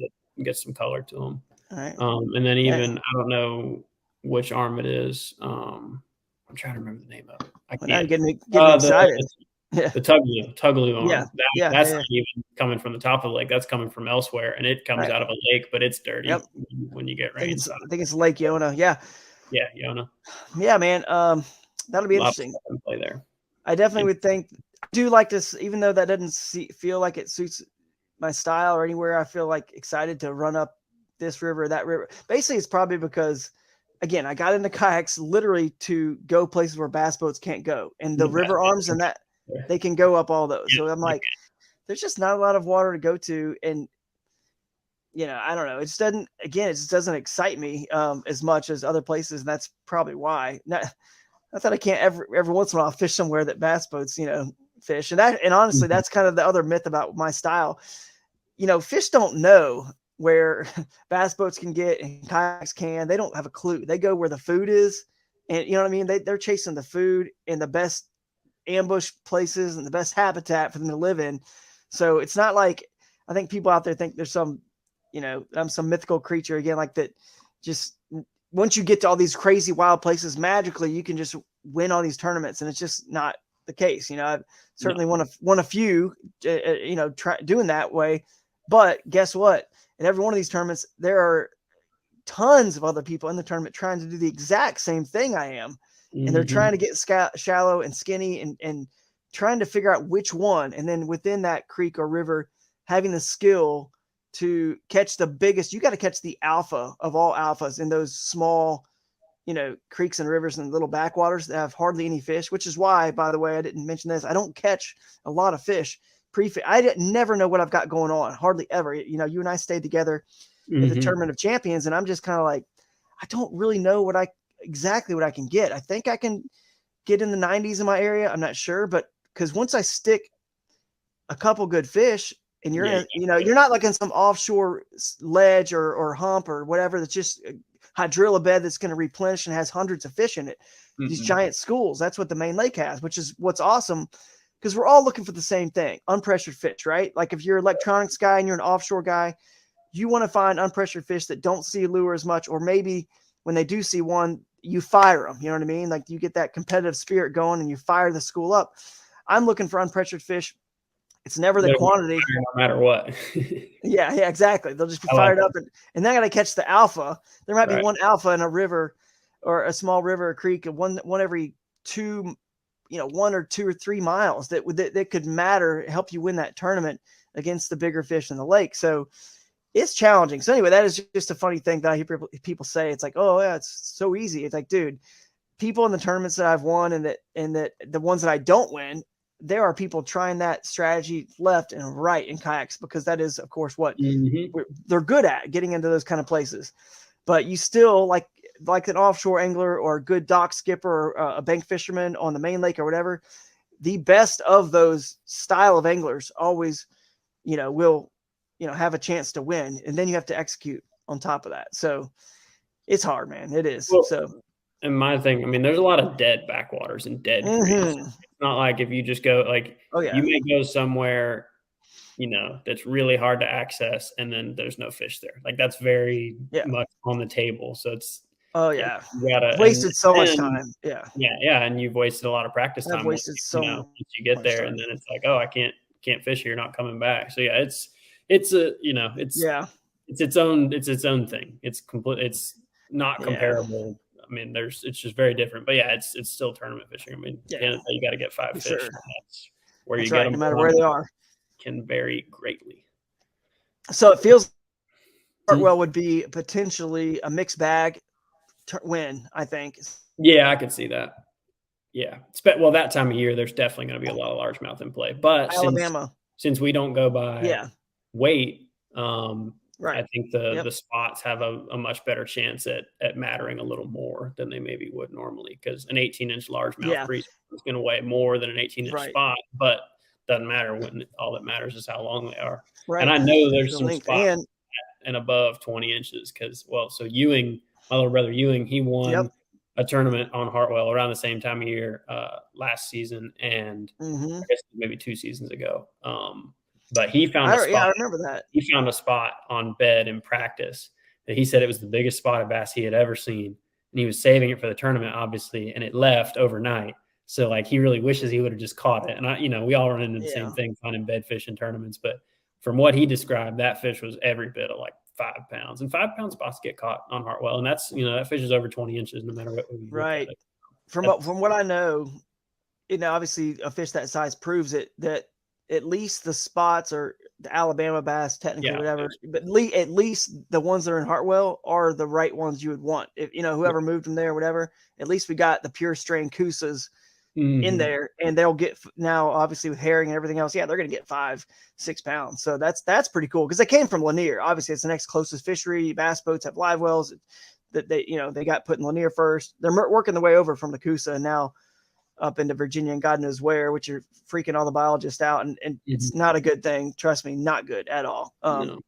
get some color to them. All right. And then even I don't know which arm it is. I'm trying to remember the name of it. I can't. Now getting excited. The Tugaloo arm. That's not even coming from the top of the lake. That's coming from elsewhere, and it comes out of a lake, but it's dirty when you get rain. I think it's Lake Yona. Yeah, Yona. Yeah, man. That'll be interesting. Play there. I definitely would think. I do like this, even though that doesn't feel like it suits my style or anywhere. I feel like excited to run up this river, that river. Basically, it's probably because, again, I got into kayaks literally to go places where bass boats can't go, and the river arms and that. They can go up all those. So I'm like, there's just not a lot of water to go to. And, I don't know. It just doesn't excite me as much as other places. And that's probably why. Not that I can't every once in a while fish somewhere that bass boats, fish. And honestly, that's kind of the other myth about my style. Fish don't know where bass boats can get and kayaks can. They don't have a clue. They go where the food is. And you know what I mean? They're chasing the food and the best ambush places and the best habitat for them to live in. So it's not like, I think people out there think there's some, I'm some mythical creature again, like that. Just once you get to all these crazy wild places, magically you can just win all these tournaments, and it's just not the case. I've certainly won a few, doing that way. But guess what? In every one of these tournaments, there are tons of other people in the tournament trying to do the exact same thing I am. And they're trying to get shallow and skinny and trying to figure out which one. And then within that creek or river, having the skill to catch the biggest, you got to catch the alpha of all alphas in those small, creeks and rivers and little backwaters that have hardly any fish, which is why, by the way, I didn't mention this. I don't catch a lot of fish I never know what I've got going on. Hardly ever. You and I stayed together at the Tournament of Champions, and I'm just kind of like, I don't really know exactly what I can get. I think I can get in the 90s in my area. I'm not sure, but because once I stick a couple good fish and you're you're not like in some offshore ledge or hump or whatever, that's just hydrilla bed that's going to replenish and has hundreds of fish in it. These giant schools. That's what the main lake has, which is what's awesome, because we're all looking for the same thing, unpressured fish, right? Like if you're an electronics guy and you're an offshore guy, you want to find unpressured fish that don't see a lure as much, or maybe when they do see one, you fire them. You know what I mean? Like you get that competitive spirit going and you fire the school up. I'm looking for unpressured fish. It's never the quantity. No matter what. yeah, exactly. They'll just be fired up. And then I got to catch the alpha. There might be one alpha in a river or a small river or creek, one every 2, 1 or 2 or 3 miles that could matter, help you win that tournament against the bigger fish in the lake. So it's challenging. So anyway, that is just a funny thing that I hear people say. It's like, oh yeah, it's so easy. It's like, dude, people in the tournaments that I've won and that the ones that I don't win, there are people trying that strategy left and right in kayaks, because that is, of course, what they're good at, getting into those kind of places. But you still like an offshore angler or a good dock skipper or a bank fisherman on the main lake or whatever, the best of those style of anglers always, will have a chance to win, and then you have to execute on top of that. So it's hard, man. It is. Well, so, and my thing, I mean, there's a lot of dead backwaters and dead creeks. It's not like if you just go you may go somewhere, that's really hard to access, and then there's no fish there. Like that's very much on the table. So it's, you gotta wasted so much time. Yeah. And you've wasted a lot of practice time. I've wasted so much. Once you get there, and then it's like, oh, I can't fish here. You're not coming back. So it's its own thing. It's complete. not comparable. I mean, it's just very different. But yeah, it's still tournament fishing. I mean, you got to get 5 fish. Sure. That's where That's you right, get them. no matter where they are. Can vary greatly. So it feels Hartwell would be potentially a mixed bag win, I think. Yeah, I could see that. Yeah. Well, that time of year, there's definitely going to be a lot of largemouth in play. But Alabama, since we don't go by weight, right. I think the spots have a much better chance at mattering a little more than they maybe would normally, because an 18-inch largemouth breeze is going to weigh more than an 18-inch spot, but doesn't matter when all that matters is how long they are. Right. And I know there's some spots and above 20 inches because, so Ewing, my little brother Ewing, he won a tournament on Hartwell around the same time of year last season, and I guess maybe 2 seasons ago. But he found a spot. Yeah, I remember that. He found a spot on bed in practice that he said it was the biggest spotted bass he had ever seen, and he was saving it for the tournament, obviously, and it left overnight. So like he really wishes he would have just caught it. And we all run into the same thing, finding bed fish in tournaments. But from what he described, that fish was every bit of like 5 pounds, and 5 pound spots get caught on Hartwell. And that's, that fish is over 20 inches no matter what. Right. From what I know, obviously a fish that size proves it, that at least the spots are the Alabama bass, technically, whatever, but at least the ones that are in Hartwell are the right ones you would want. If, whoever moved them there, whatever, at least we got the pure strain Coosas in there, and they'll get, now obviously with herring and everything else, they're going to get 5-6 pounds. So that's pretty cool, because they came from Lanier. Obviously it's the next closest fishery. Bass boats have live wells that they got put in Lanier first. They're working the way over from the Coosa and now up into Virginia and God knows where, which are freaking all the biologists out, and it's not a good thing. Trust me, not good at all.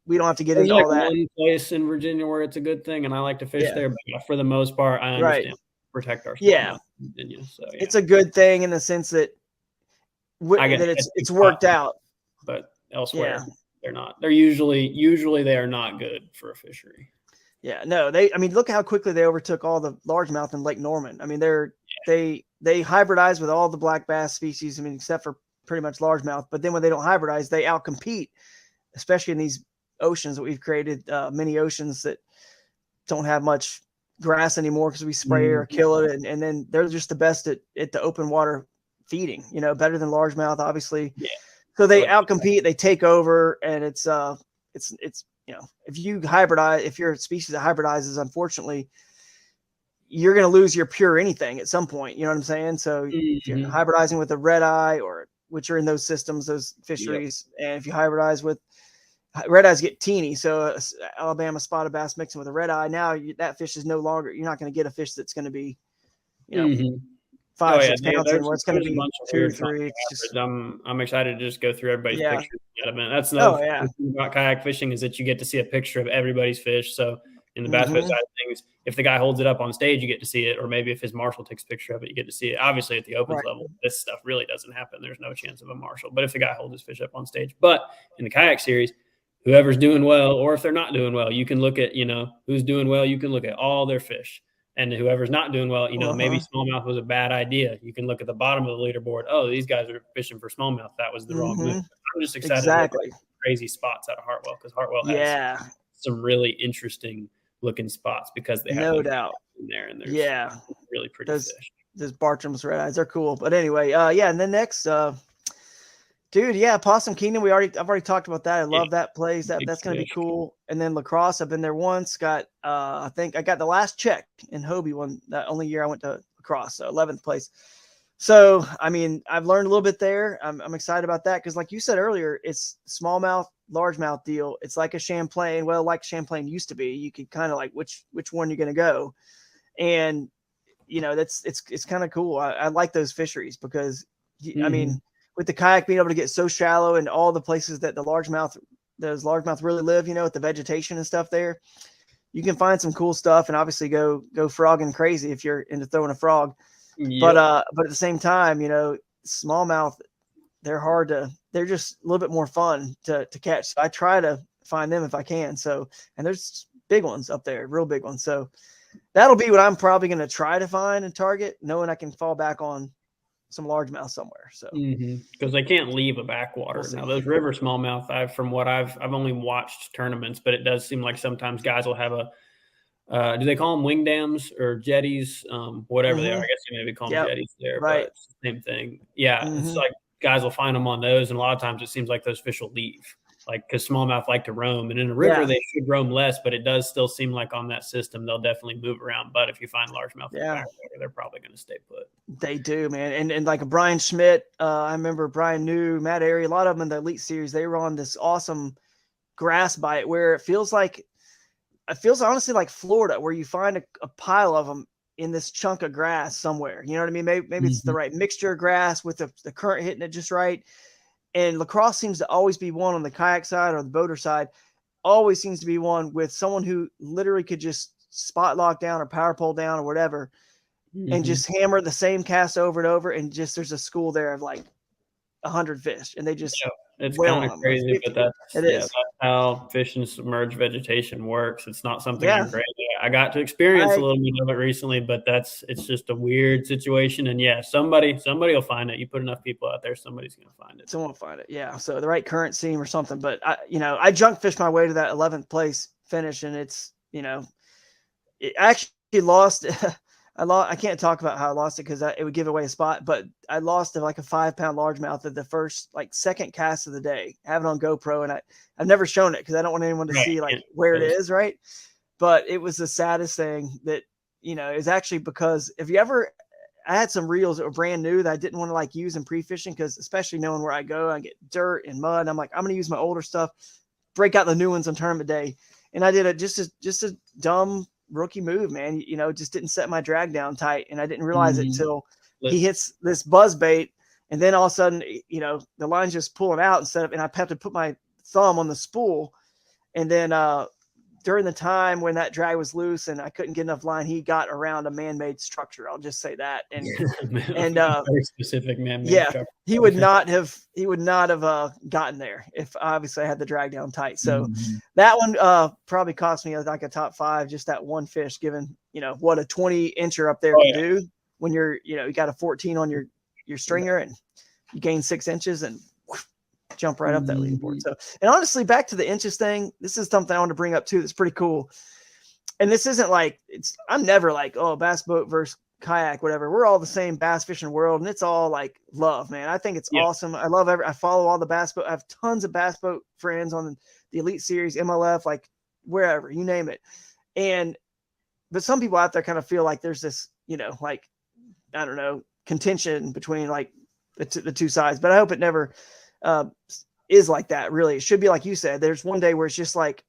We don't have to get into all that. One place in Virginia where it's a good thing, and I like to fish there, but for the most part, I understand. Protect our in Virginia. So it's a good thing in the sense that it's worked out, but elsewhere they're not. They're usually they are not good for a fishery. Yeah, no, look how quickly they overtook all the largemouth in Lake Norman. I mean, they hybridize with all the black bass species, except for pretty much largemouth. But then when they don't hybridize, they outcompete, especially in these oceans that we've created, many oceans that don't have much grass anymore because we spray or kill it. And then they're just the best at the open water feeding, better than largemouth, obviously. Yeah. So they outcompete, they take over, and it's if you hybridize, if you're a species that hybridizes, unfortunately, you're going to lose your pure anything at some point. You know what I'm saying? So if you're hybridizing with a red eye, or which are in those systems, those fisheries, and if you hybridize with red eyes, get teeny. So Alabama spotted bass mixing with a red eye, now that fish is no longer, you're not going to get a fish that's going to be, 5-6 pounds anymore. It's going to be 2 or 3. I'm excited to just go through everybody's pictures. That's another thing about kayak fishing, is that you get to see a picture of everybody's fish. So in the bass boat side of things, if the guy holds it up on stage, you get to see it, or maybe if his marshal takes a picture of it, you get to see it. Obviously at the opens level, this stuff really doesn't happen. There's no chance of a marshal, but if the guy holds his fish up on stage. But in the kayak series, whoever's doing well, or if they're not doing well, you can look at, who's doing well. You can look at all their fish. And whoever's not doing well, maybe smallmouth was a bad idea. You can look at the bottom of the leaderboard. Oh, these guys are fishing for smallmouth. That was the wrong move. I'm just excited to look at crazy spots out of Hartwell, because Hartwell has some really interesting looking spots, because they have in there, and there's really pretty fish. Those Bartram's red eyes are cool. But anyway, and then next, dude, Possum Kingdom. I've already talked about that. I love that place. That's going to be cool. And then La Crosse, I've been there once. I think I got the last check in Hobie one, that only year I went to La Crosse, so 11th place. So, I've learned a little bit there. I'm excited about that, because like you said earlier, it's smallmouth, largemouth deal. It's like a Champlain. Well, like Champlain used to be. You could kind of like which one you're going to go. And, it's kind of cool. I like those fisheries, because, with the kayak being able to get so shallow, and all the places that those largemouth really live, with the vegetation and stuff there, you can find some cool stuff, and obviously go frogging crazy if you're into throwing a frog. Yep. But at the same time, smallmouth, they're just a little bit more fun to catch. So I try to find them if I can. So, and there's big ones up there, real big ones. So that'll be what I'm probably going to try to find and target, knowing I can fall back on some largemouth somewhere. So because they can't leave a backwater. Now those river smallmouth, I've only watched tournaments, but it does seem like sometimes guys will have do they call them wing dams or jetties? Whatever they are. I Mhm. guess you maybe call them Yep. jetties there, Right. but it's the same thing. Yeah. It's Mhm. like guys will find them on those. And a lot of times it seems like those fish will leave, like because smallmouth like to roam. And in a river, Yeah. they should roam less, but it does still seem like on that system, they'll definitely move around. But if you find largemouth in the Yeah. backwater, they're probably going to stay put. They do, man. And like a Brian Schmidt, I remember Brian New, Matt Airy, a lot of them in the Elite Series, they were on this awesome grass bite where it feels honestly like Florida, where you find a pile of them in this chunk of grass somewhere. You know what I mean? Maybe it's the right mixture of grass with the current hitting it just right. And lacrosse seems to always be one on the kayak side or the boater side, always seems to be one with someone who literally could just spot lock down or power pole down or whatever and just hammer the same cast over and over. And just, there's a school there of like 100 fish and they just, It's wail kind on of 'em. crazy, but It is. that's how fishing submerged vegetation works. It's not something Yeah. I'm great at. I got to experience a little bit of it recently, but it's just a weird situation. And yeah, somebody will find it. You put enough people out there, somebody's going to find it. Someone will find it. Yeah. So the right current seam or something. But I junk fished my way to that 11th place finish, and it's, it actually lost. I can't talk about how I lost it because it would give away a spot, but I lost like a 5-pound largemouth at the first, like second cast of the day. I have it on GoPro, and I've never shown it because I don't want anyone to see like where it is. Right. But it was the saddest thing that, is actually because I had some reels that were brand new that I didn't want to like use in pre-fishing because especially knowing where I go, I get dirt and mud. I'm like, I'm going to use my older stuff, break out the new ones on tournament day. And I did it just a dumb rookie move, man. Just didn't set my drag down tight. And I didn't realize it until he hits this buzz bait. And then all of a sudden, the line's just pulling out and I have to put my thumb on the spool. And then, during the time when that drag was loose and I couldn't get enough line, he got around a man-made structure. I'll just say that. And very specific man-made structure. he would not have gotten there if obviously I had the drag down tight. So that one probably cost me like a top 5, just that one fish, given, what a 20 incher up there can do when you're, you got a 14 on your stringer and you gain 6 inches and jump right up that leaderboard. So, and honestly, back to the inches thing, this is something I want to bring up too. That's pretty cool. And this isn't like I'm never like, oh, bass boat versus kayak, whatever. We're all the same bass fishing world, and it's all like love, man. I think it's awesome. I love I follow all the bass boat. I have tons of bass boat friends on the Elite Series, MLF, like wherever, you name it. But some people out there kind of feel like there's this, like, I don't know, contention between like the two sides. But I hope it never is like that. Really, it should be like you said. There's one day where it's just like,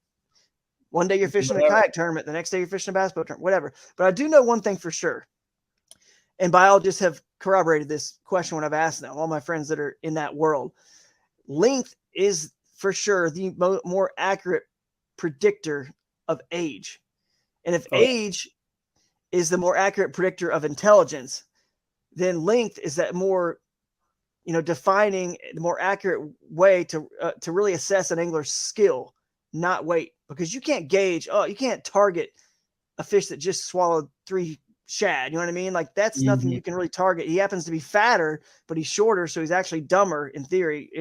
one day you're fishing a kayak tournament, the next day you're fishing a bass boat tournament, whatever. But I do know one thing for sure, and biologists have corroborated this question when I've asked them, all my friends that are in that world. Length is for sure the more accurate predictor of age. And if age is the more accurate predictor of intelligence, then length is that more, defining the more accurate way to really assess an angler's skill, not weight, because you can't gauge. You can't target a fish that just swallowed 3 shad. You know what I mean? Like that's nothing you can really target. He happens to be fatter, but he's shorter. So he's actually dumber in theory,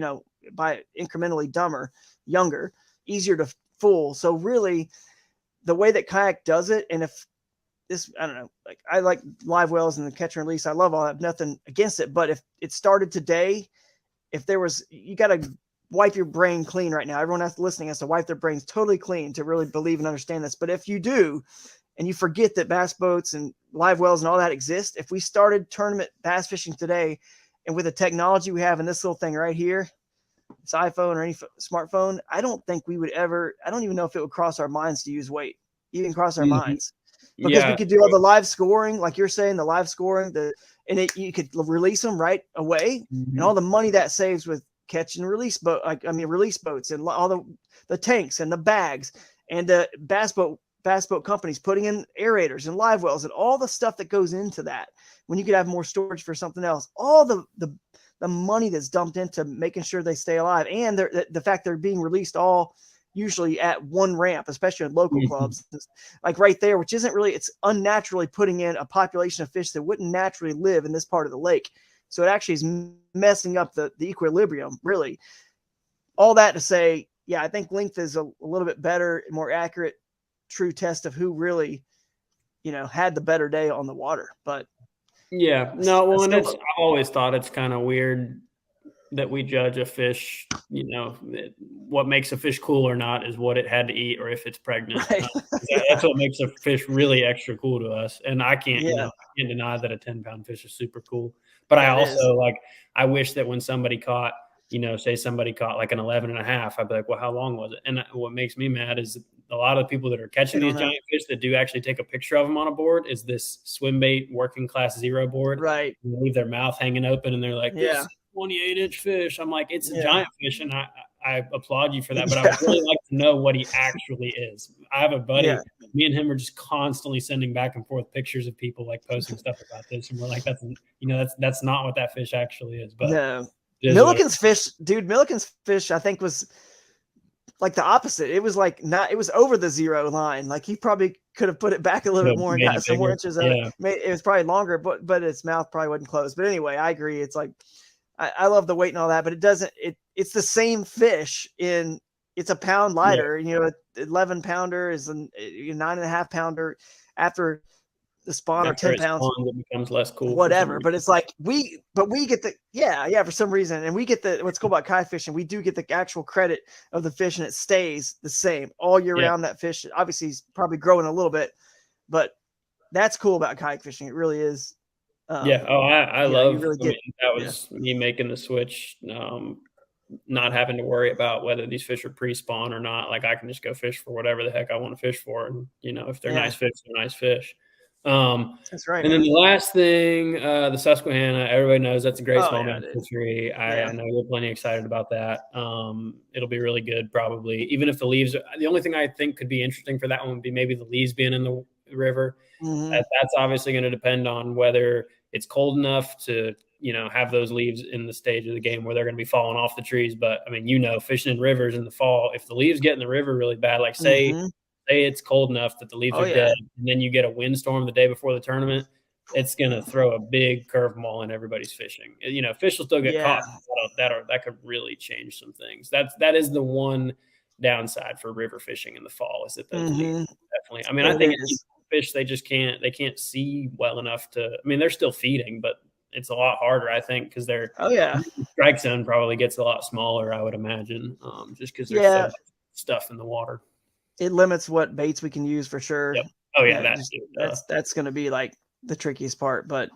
by incrementally dumber, younger, easier to fool. So really the way that kayak does it. And if this, I don't know, like I like live wells and the catch and release. I love all that, nothing against it. But if it started today, if there was, you got to wipe your brain clean right now. Everyone that's listening has to wipe their brains totally clean to really believe and understand this. But if you do, and you forget that bass boats and live wells and all that exist, if we started tournament bass fishing today, and with the technology we have in this little thing right here, it's iPhone or any smartphone, I don't think we would ever, I don't even know if it would cross our minds to use weight, even cross our minds. Because we could do all the live scoring, like you're saying, the live scoring, you could release them right away, and all the money that saves with catch and release release boats and all the tanks and the bags and the bass boat companies putting in aerators and live wells and all the stuff that goes into that. When you could have more storage for something else, all the money that's dumped into making sure they stay alive, and the fact they're being released all usually at one ramp, especially in local clubs, like right there, which isn't really, it's unnaturally putting in a population of fish that wouldn't naturally live in this part of the lake. So it actually is messing up the equilibrium, really. All that to say, I think length is a little bit better, more accurate, true test of who really had the better day on the water. But yeah, no, well, and still, I've always thought it's kind of weird that we judge a fish, what makes a fish cool or not is what it had to eat or if it's pregnant. right. That's what makes a fish really extra cool to us. And I can't, Yeah. I can't deny that a 10-pound fish is super cool. But I That also I wish that when somebody caught, say somebody caught like an 11.5, I'd be like, well, how long was it? And what makes me mad is a lot of the people that are catching these giant fish that do actually take a picture of them on a board is this swim bait working class zero board. Right. And they leave their mouth hanging open and they're like, this Yeah. 28-inch fish. I'm like, it's a giant fish, and I applaud you for that. But I Yeah. would really like to know what he actually is. I have a buddy. Yeah. Me and him are just constantly sending back and forth pictures of people like posting stuff about this, and we're like, that's not what that fish actually is. But no, Milliken's fish, dude. Milliken's fish, I think, was like the opposite. It was like it was over the zero line. Like he probably could have put it back a little bit more and got some more inches of it. It was probably longer, but its mouth probably wasn't closed. But anyway, I agree. It's like I love the weight and all that, but it doesn't. It's the same fish it's a pound lighter. 11 pounder is a 9.5 pounder after the spawn or 10 pounds. It becomes less cool. Whatever, but it's like we get the for some reason, and we get what's cool about kayak fishing. We do get the actual credit of the fish, and it stays the same all year round. That fish obviously is probably growing a little bit, but that's cool about kayak fishing. It really is. I love. Really that was me making the switch. Not having to worry about whether these fish are pre-spawn or not. Like I can just go fish for whatever the heck I want to fish for, and if they're nice fish, they're nice fish. That's right. And then the last thing, the Susquehanna, everybody knows that's a great smallmouth fishery. I know you're plenty excited about that. It'll be really good, probably. Even if the leaves, the only thing I think could be interesting for that one would be maybe the leaves being in the river. Mm-hmm. That's obviously going to depend on whether it's cold enough to, have those leaves in the stage of the game where they're going to be falling off the trees. But I mean, fishing in rivers in the fall, if the leaves get in the river really bad, like say it's cold enough that the leaves are dead, and then you get a windstorm the day before the tournament, it's going to throw a big curveball in everybody's fishing. Fish will still get caught. That could really change some things. That is the one downside for river fishing in the fall is that those leaves definitely. I mean, I think fish they can't see well enough to. I mean, they're still feeding, but it's a lot harder, I think, because their strike zone probably gets a lot smaller, I would imagine, just because there's so much stuff in the water. It limits what baits we can use for sure. Yep. Oh yeah, that's going to be like the trickiest part, but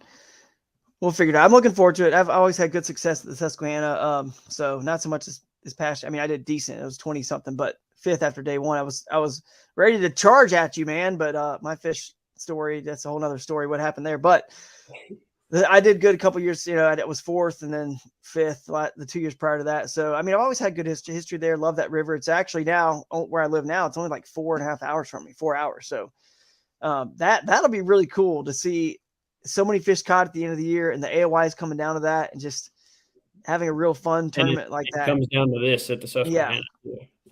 we'll figure it out. I'm looking forward to it. I've always had good success at the Susquehanna, so not so much this past. I mean, I did decent. It was 20 something, but 5th after day one, I was ready to charge at you, man. But my fish story, that's a whole nother story. What happened there? But I did good a couple years. I was 4th and then 5th the 2 years prior to that. So I mean, I've always had good history there. Love that river. It's actually now where I live now. It's only like 4.5 hours from me. 4 hours. So that'll be really cool to see so many fish caught at the end of the year, and the AOY is coming down to that, and just having a real fun tournament like that. It comes down to this at the Susquehanna.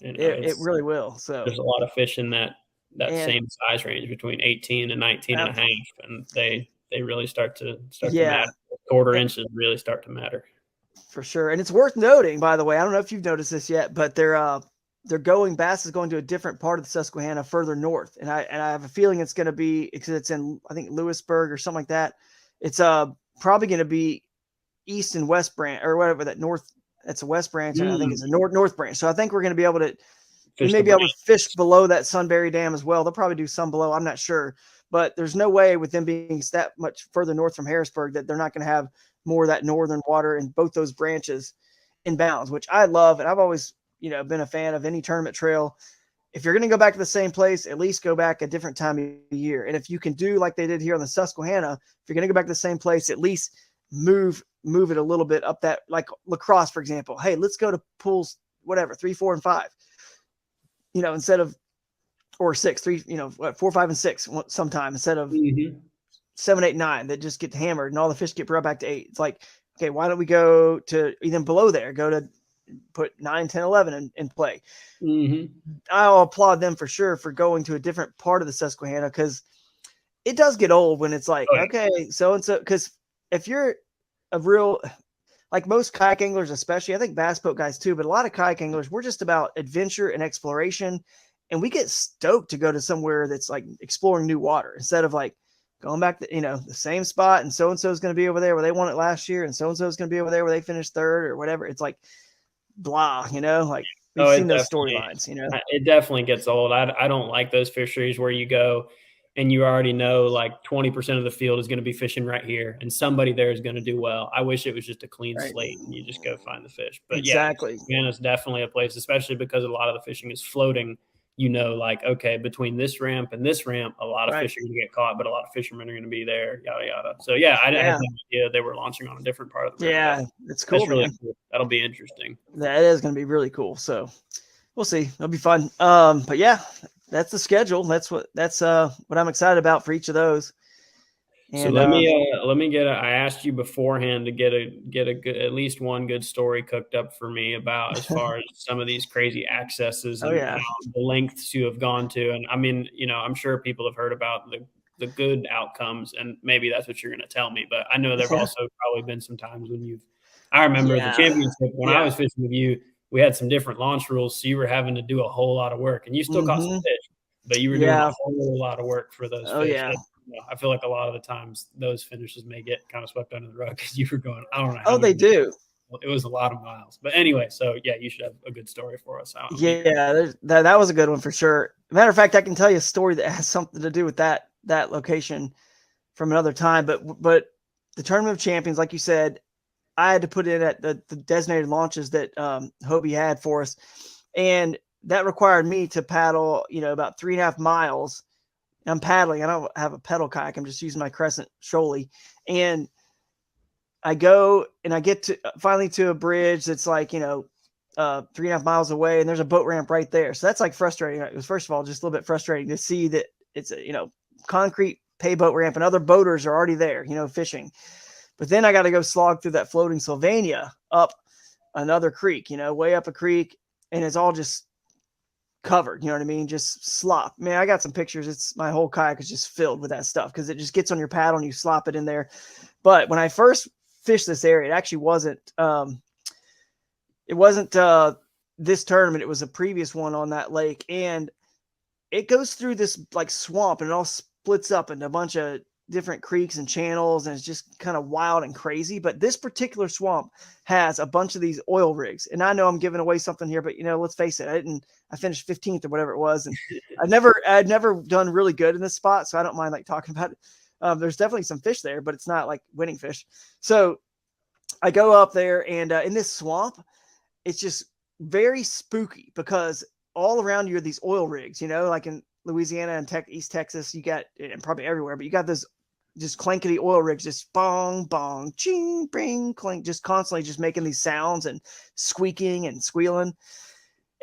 It really will. So there's a lot of fish in that same size range between 18 and 19 and a half, and they really start to matter. Quarter inches really start to matter. For sure. And it's worth noting, by the way, I don't know if you've noticed this yet, but Bass is going to a different part of the Susquehanna further north. And I have a feeling it's going to be, because it's in, I think, Lewisburg or something like that. It's probably going to be east and west branch, or whatever, that's a west branch. And I think it's a north branch. So I think we're going to be able to fish below that Sunbury Dam as well. They'll probably do some below. I'm not sure. But there's no way with them being that much further north from Harrisburg that they're not going to have more of that northern water in both those branches in bounds, which I love. And I've always, been a fan of any tournament trail. If you're going to go back to the same place, at least go back a different time of year. And if you can do like they did here on the Susquehanna, if you're going to go back to the same place, at least move it a little bit up that, like lacrosse, for example. Hey, let's go to pools, whatever, 3, 4, and 5, instead of, or 6, 3, 4, 5, and 6 sometime, instead of 7, 8, 9 that just get hammered and all the fish get brought back to 8. It's like, okay, why don't we go to even below there, go to put 9, 10, 11 in play. I'll applaud them for sure for going to a different part of the Susquehanna, because it does get old when it's like, okay, so-and-so, because if you're a real, like most kayak anglers, especially, I think bass boat guys too, but a lot of kayak anglers, we're just about adventure and exploration. and we get stoked to go to somewhere that's like exploring new water instead of like going back to, the same spot, and so-and-so is going to be over there where they won it last year, and so-and-so is going to be over there where they finished third or whatever. It's like blah, like we've seen those storylines, It definitely gets old. I don't like those fisheries where you go and you already know like 20% of the field is going to be fishing right here and somebody there is going to do well. I wish it was just a clean slate and you just go find the fish. But exactly. Yeah, Savannah's definitely a place, especially because a lot of the fishing is floating. Like, okay, between this ramp and this ramp, a lot of fish are going to get caught, but a lot of fishermen are going to be there, yada, yada. So, yeah, I had no idea they were launching on a different part of the river. Yeah, it's cool. That's really cool. That'll be interesting. That is going to be really cool. So we'll see. It'll be fun. But yeah, that's the schedule. That's what I'm excited about for each of those. And, so let me get. I asked you beforehand to get a good, at least one good story cooked up for me about as far as some of these crazy accesses and how the lengths you have gone to. And I mean, I'm sure people have heard about the good outcomes, and maybe that's what you're going to tell me. But I know there've also probably been some times when I remember the championship when I was fishing with you. We had some different launch rules, so you were having to do a whole lot of work, and you still caught some fish, but you were doing a whole lot of work for those fish. Yeah. I feel like a lot of the times those finishes may get kind of swept under the rug because you were going, I don't know. Oh, they do. It was a lot of miles. But anyway, so yeah, you should have a good story for us. Yeah, that was a good one for sure. Matter of fact, I can tell you a story that has something to do with that location from another time. But the Tournament of Champions, like you said, I had to put in at the designated launches that Hobie had for us. And that required me to paddle, about 3.5 miles. I'm paddling. I don't have a pedal kayak. I'm just using my Crescent Shoaly. And I go and I get finally to a bridge that's like, 3.5 miles away, and there's a boat ramp right there. So that's like frustrating. It was, first of all, just a little bit frustrating to see that it's a, concrete pay boat ramp and other boaters are already there, fishing. But then I got to go slog through that floating Sylvania up another creek, way up a creek, and it's all just covered, you know what I mean? Just slop. Man, I got some pictures. My whole kayak is just filled with that stuff because it just gets on your paddle and you slop it in there. But when I first fished this area, it actually wasn't this tournament. It was a previous one on that lake, and it goes through this like swamp, and it all splits up into a bunch of different creeks and channels, and it's just kind of wild and crazy. But this particular swamp has a bunch of these oil rigs, and I know I'm giving away something here, but let's face it, I finished 15th or whatever it was, and I'd never done really good in this spot, so I don't mind like talking about it. There's definitely some fish there, but it's not like winning fish. So I go up there, and in this swamp, it's just very spooky because all around you are these oil rigs, like in Louisiana and East Texas, you got, and probably everywhere, but you got those just clankety oil rigs, just bong, bong, ching, bring, clink, just constantly just making these sounds and squeaking and squealing.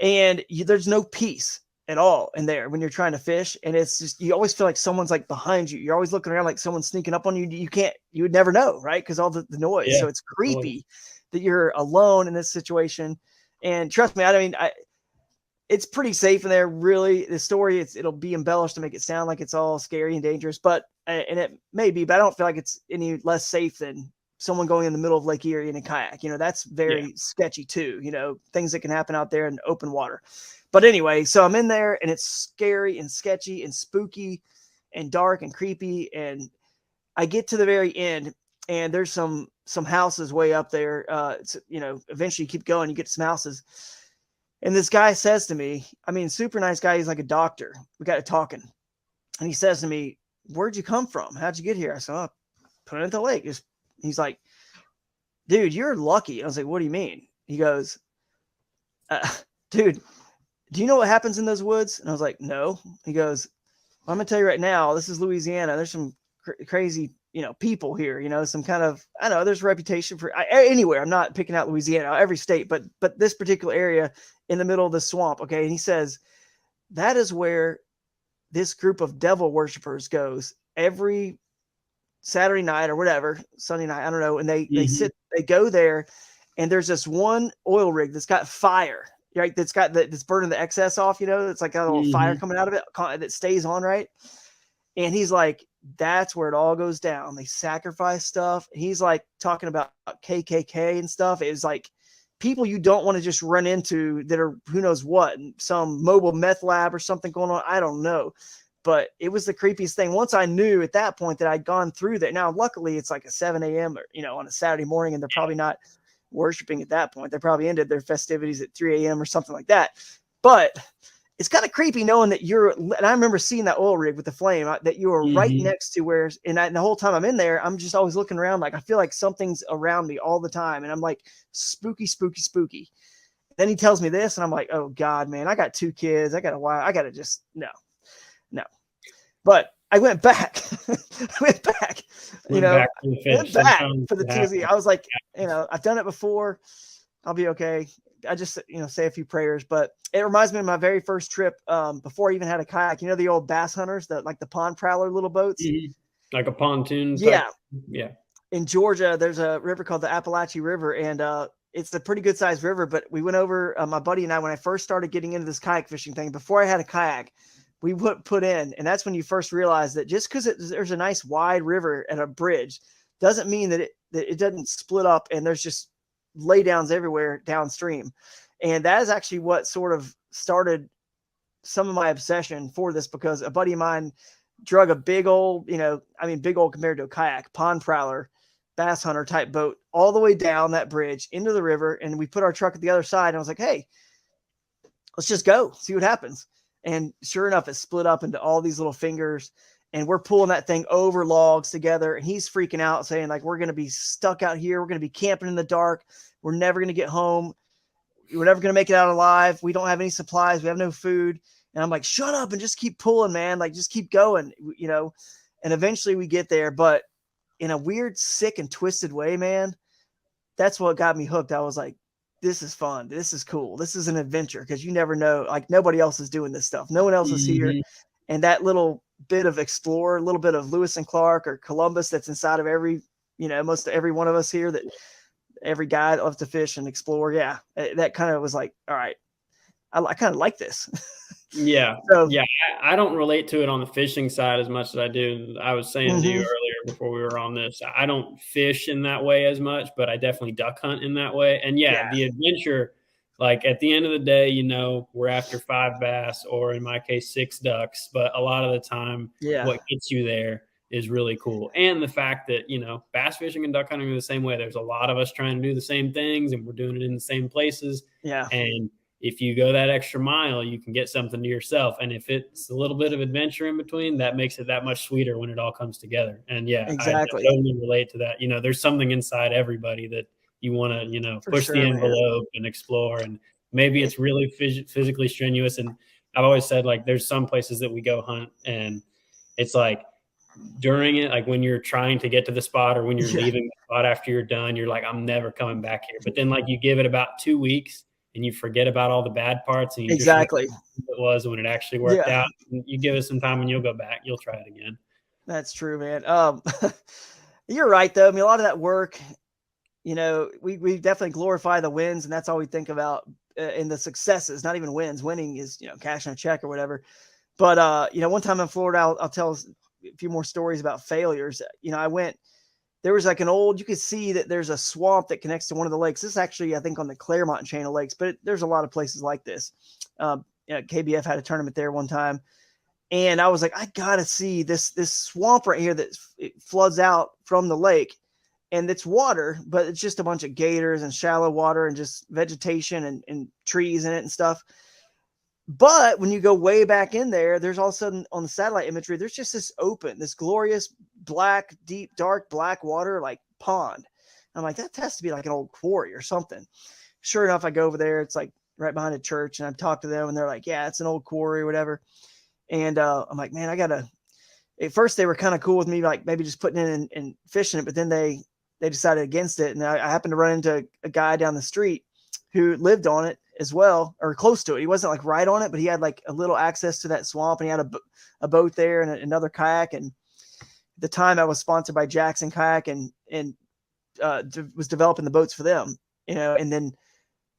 And there's no peace at all in there when you're trying to fish. And it's just, you always feel like someone's like behind you. You're always looking around like someone's sneaking up on you. You would never know, right? Because all the noise. Yeah, so it's creepy that you're alone in this situation. And trust me, it's pretty safe in there. Really, the story, it'll be embellished to make it sound like it's all scary and dangerous, and it may be, but I don't feel like it's any less safe than someone going in the middle of Lake Erie in a kayak. That's very sketchy too, things that can happen out there in open water. But anyway, so I'm in there, and it's scary and sketchy and spooky and dark and creepy. And I get to the very end, and there's some houses way up there. Eventually you keep going, you get to some houses. And this guy says to me, super nice guy. He's like a doctor. We got to talking. And he says to me, "Where'd you come from? How'd you get here?" I said, "Put it at the lake." He's like, "Dude, you're lucky." I was like, "What do you mean?" He goes, "Dude, do you know what happens in those woods?" And I was like, "No." He goes, "I'm going to tell you right now, this is Louisiana. There's some crazy, people here, some kind of, I don't know, there's a reputation for anywhere. I'm not picking out Louisiana, every state, but this particular area in the middle of the swamp." Okay. And he says, that is where this group of devil worshipers goes every Saturday night or whatever, Sunday night, I don't know. And they go there, and there's this one oil rig that's got fire, right? That's burning the excess off, it's like got a little fire coming out of it that stays on, right? And he's like, that's where it all goes down. They sacrifice stuff. He's like talking about KKK and stuff. It was like people you don't want to just run into that are who knows what, some mobile meth lab or something going on. I don't know. But it was the creepiest thing. Once I knew at that point that I'd gone through that. Now, luckily, it's like a 7 a.m. or, on a Saturday morning, and they're probably not worshiping at that point. They probably ended their festivities at 3 a.m. or something like that. But it's kind of creepy knowing that and I remember seeing that oil rig with the flame, that you were right next to and the whole time I'm in there, I'm just always looking around. Like, I feel like something's around me all the time. And I'm like, spooky, spooky, spooky. Then he tells me this, and I'm like, oh God, man, I got 2 kids. I got a wife. I got to just, no. But I went back. Went back for the TZ. I was like, I've done it before. I'll be okay. I just, say a few prayers, but it reminds me of my very first trip before I even had a kayak. The old bass hunters, like the pond prowler little boats. Like a pontoon. Yeah. Yeah. In Georgia, there's a river called the Appalachian River, and it's a pretty good sized river, but we went over, my buddy and I, when I first started getting into this kayak fishing thing, before I had a kayak, we put in, and that's when you first realize that just because there's a nice wide river and a bridge doesn't mean that it doesn't split up and there's just laydowns everywhere downstream. And that is actually what sort of started some of my obsession for this, because a buddy of mine drug a big old, big old compared to a kayak, pond prowler, bass hunter type boat all the way down that bridge into the river. And we put our truck at the other side, and I was like, hey, let's just go see what happens. And sure enough, it split up into all these little fingers, and we're pulling that thing over logs together. And he's freaking out, saying like, we're going to be stuck out here. We're going to be camping in the dark. We're never going to get home. We're never going to make it out alive. We don't have any supplies. We have no food. And I'm like, shut up and just keep pulling, man. Like, just keep going, and eventually we get there, but in a weird, sick and twisted way, man, that's what got me hooked. I was like, this is fun. This is cool. This is an adventure, because you never know. Like, nobody else is doing this stuff. No one else is here. And that little bit of explorer, a little bit of Lewis and Clark or Columbus that's inside of every, most of every one of us here, that every guy that loves to fish and explore. Yeah. That kind of was like, all right, I kind of like this. Yeah. So, yeah. I don't relate to it on the fishing side as much as I do. I was saying to you earlier before we were on this, I don't fish in that way as much, but I definitely duck hunt in that way. And the adventure, like at the end of the day, we're after 5 bass, or in my case, 6 ducks. But a lot of the time, what gets you there is really cool. And the fact that, bass fishing and duck hunting are the same way. There's a lot of us trying to do the same things, and we're doing it in the same places. Yeah. And if you go that extra mile, you can get something to yourself. And if it's a little bit of adventure in between, that makes it that much sweeter when it all comes together. And exactly. I totally relate to that. There's something inside everybody that you want to, push the envelope and explore. And maybe it's really physically strenuous. And I've always said, like, there's some places that we go hunt, and it's like during it, like when you're trying to get to the spot, or when you're leaving the spot after you're done, you're like, I'm never coming back here. But then, like, you give it about 2 weeks, and you forget about all the bad parts, and you just remember what it was when it actually worked out. And you give it some time, and you'll go back. You'll try it again. That's true, man. You're right, though. I mean, a lot of that work, we definitely glorify the wins, and that's all we think about in the successes, not even wins. Winning is, cashing a check or whatever. But, one time in Florida, I'll tell a few more stories about failures. There was like you could see that there's a swamp that connects to one of the lakes. This is actually, I think, on the Claremont chain of lakes, but there's a lot of places like this. KBF had a tournament there one time, and I was like, I gotta see this swamp right here that it floods out from the lake, and it's water, but it's just a bunch of gators and shallow water and just vegetation and trees in it and stuff. But when you go way back in there, there's all of a sudden on the satellite imagery, there's just this glorious black, deep, dark black water, like pond. I'm like, that has to be like an old quarry or something. Sure enough, I go over there. It's like right behind a church, and I've talked to them, and they're like, yeah, it's an old quarry or whatever. And I'm like, man, at first they were kind of cool with me, like maybe just putting in and fishing it. But then they decided against it. And I happened to run into a guy down the street who lived on it as well, or close to it. He wasn't like right on it, but he had like a little access to that swamp, and he had a boat there and another kayak. And at the time I was sponsored by Jackson Kayak and was developing the boats for them, and then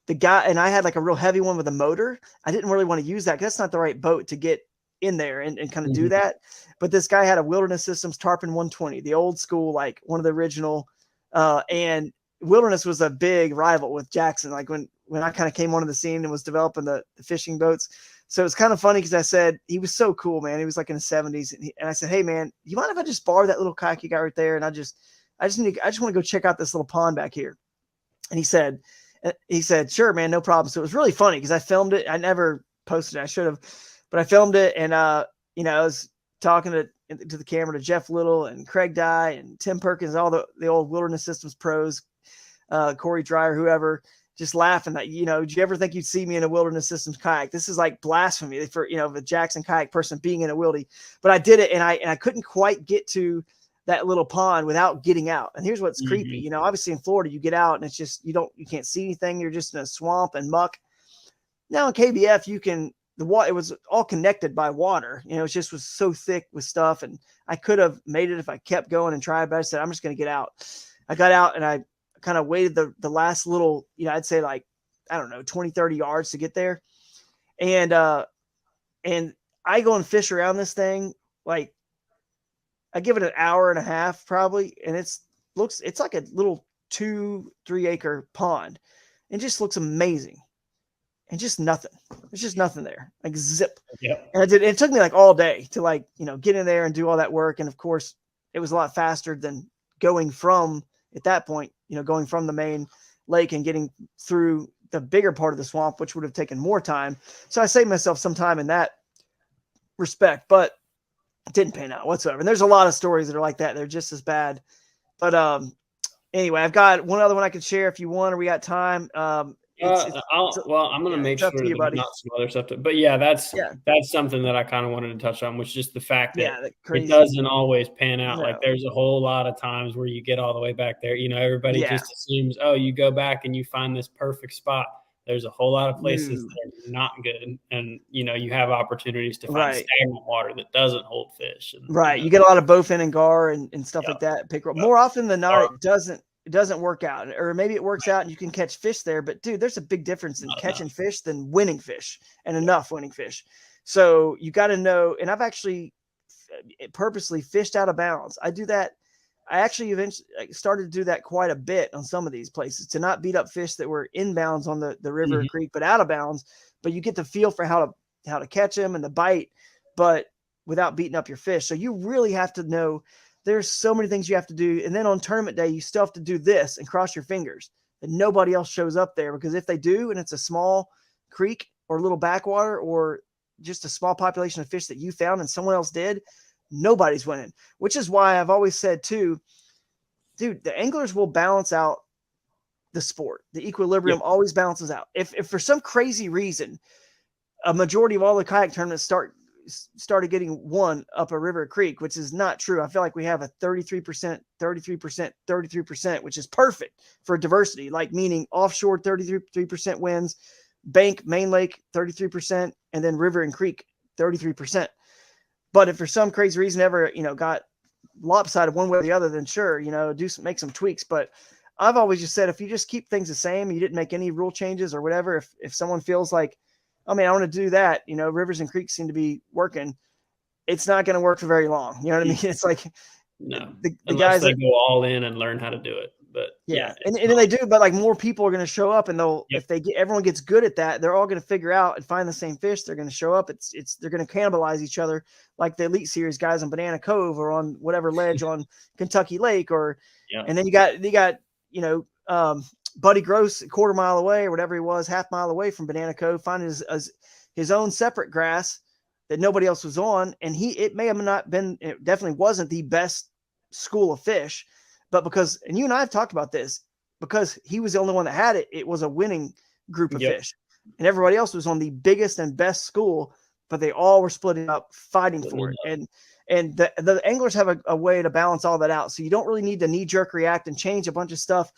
the guy, and I had like a real heavy one with a motor. I didn't really want to use that, 'cause that's not the right boat to get in there and kind of do that. But this guy had a Wilderness Systems Tarpon 120, the old school, like one of the original, and Wilderness was a big rival with Jackson. Like when I kind of came onto the scene and was developing the fishing boats. So it's kind of funny because I said, he was so cool, man. He was like in the 70s. And I said, hey man, you mind if I just borrow that little kayak you got right there? And I just want to go check out this little pond back here. And he said, sure, man, no problem. So it was really funny because I filmed it. I never posted it. I should have, but I filmed it. And, I was talking to the camera to Jeff Little and Craig Dye and Tim Perkins, all the old Wilderness Systems pros, Corey Dreyer, whoever, just laughing that, did you ever think you'd see me in a Wilderness Systems kayak? This is like blasphemy for, the Jackson kayak person being in a Wildy, but I did it. And I couldn't quite get to that little pond without getting out. And here's what's creepy. Obviously in Florida, you get out and it's just, you can't see anything. You're just in a swamp and muck. Now in KBF, it was all connected by water. It was so thick with stuff. And I could have made it if I kept going and tried, but I said, I'm just going to get out. I got out and I kind of waited the last little, I'd say like, I don't know, 20, 30 yards to get there. And I go and fish around this thing. Like I give it an hour and a half probably. And it's like a little 2-3 acre pond and just looks amazing. And just nothing. There's just nothing there. Like zip. Yeah. And it took me like all day to get in there and do all that work. And of course it was a lot faster than going from, at that point, going from the main lake and getting through the bigger part of the swamp, which would have taken more time. So I saved myself some time in that respect, but it didn't pan out whatsoever. And there's a lot of stories that are like that. They're just as bad. But anyway, I've got one other one I could share if you want, or we got time. I'm going to make sure there's not some other stuff. But yeah, that's something that I kind of wanted to touch on, which is just the fact that it doesn't always pan out. No. Like there's a whole lot of times where you get all the way back there. Everybody just assumes, oh, you go back and you find this perfect spot. There's a whole lot of places that are not good. And, you have opportunities to find stagnant water that doesn't hold fish. And, You get a lot of bowfin and gar and stuff like that. More often than not, it doesn't work out, or maybe it works out and you can catch fish there, but dude, there's a big difference in catching fish than winning fish and enough winning fish. So you got to know, and I've actually purposely fished out of bounds. I do that. I actually eventually started to do that quite a bit on some of these places to not beat up fish that were inbounds on the river or creek, but out of bounds, but you get the feel for how to catch them and the bite, but without beating up your fish. So you really have to know. There's so many things you have to do. And then on tournament day, you still have to do this and cross your fingers that nobody else shows up there, because if they do, and it's a small creek or a little backwater or just a small population of fish that you found and someone else did, nobody's winning, which is why I've always said too, dude, the anglers will balance out the sport. The equilibrium always balances out. If for some crazy reason, a majority of all the kayak tournaments started getting won up a river or creek, which is not true. I feel like we have a 33%, which is perfect for diversity, like meaning offshore 33% wins, bank, main lake 33%, and then river and creek 33%. But if for some crazy reason ever, got lopsided one way or the other, then sure, make some tweaks. But I've always just said, if you just keep things the same, you didn't make any rule changes or whatever, if someone feels like, I want to do that, rivers and creeks seem to be working, it's not going to work for very long. You know what I mean? It's like, no, the guys go all in and learn how to do it. But and they do, but like more people are going to show up, and if everyone gets good at that, they're all going to figure out and find the same fish. They're going to show up. They're going to cannibalize each other, like the Elite Series guys on Banana Cove or on whatever ledge on Kentucky Lake, and then you got Buddy Gross a quarter mile away or whatever he was, half mile away from Banana Cove, finding his own separate grass that nobody else was on. And it may have not been, it definitely wasn't the best school of fish, but and you and I have talked about this, because he was the only one that had it, it was a winning group of fish, and everybody else was on the biggest and best school, but they all were splitting up, fighting for it. And the anglers have a way to balance all that out. So you don't really need to knee jerk react and change a bunch of stuff.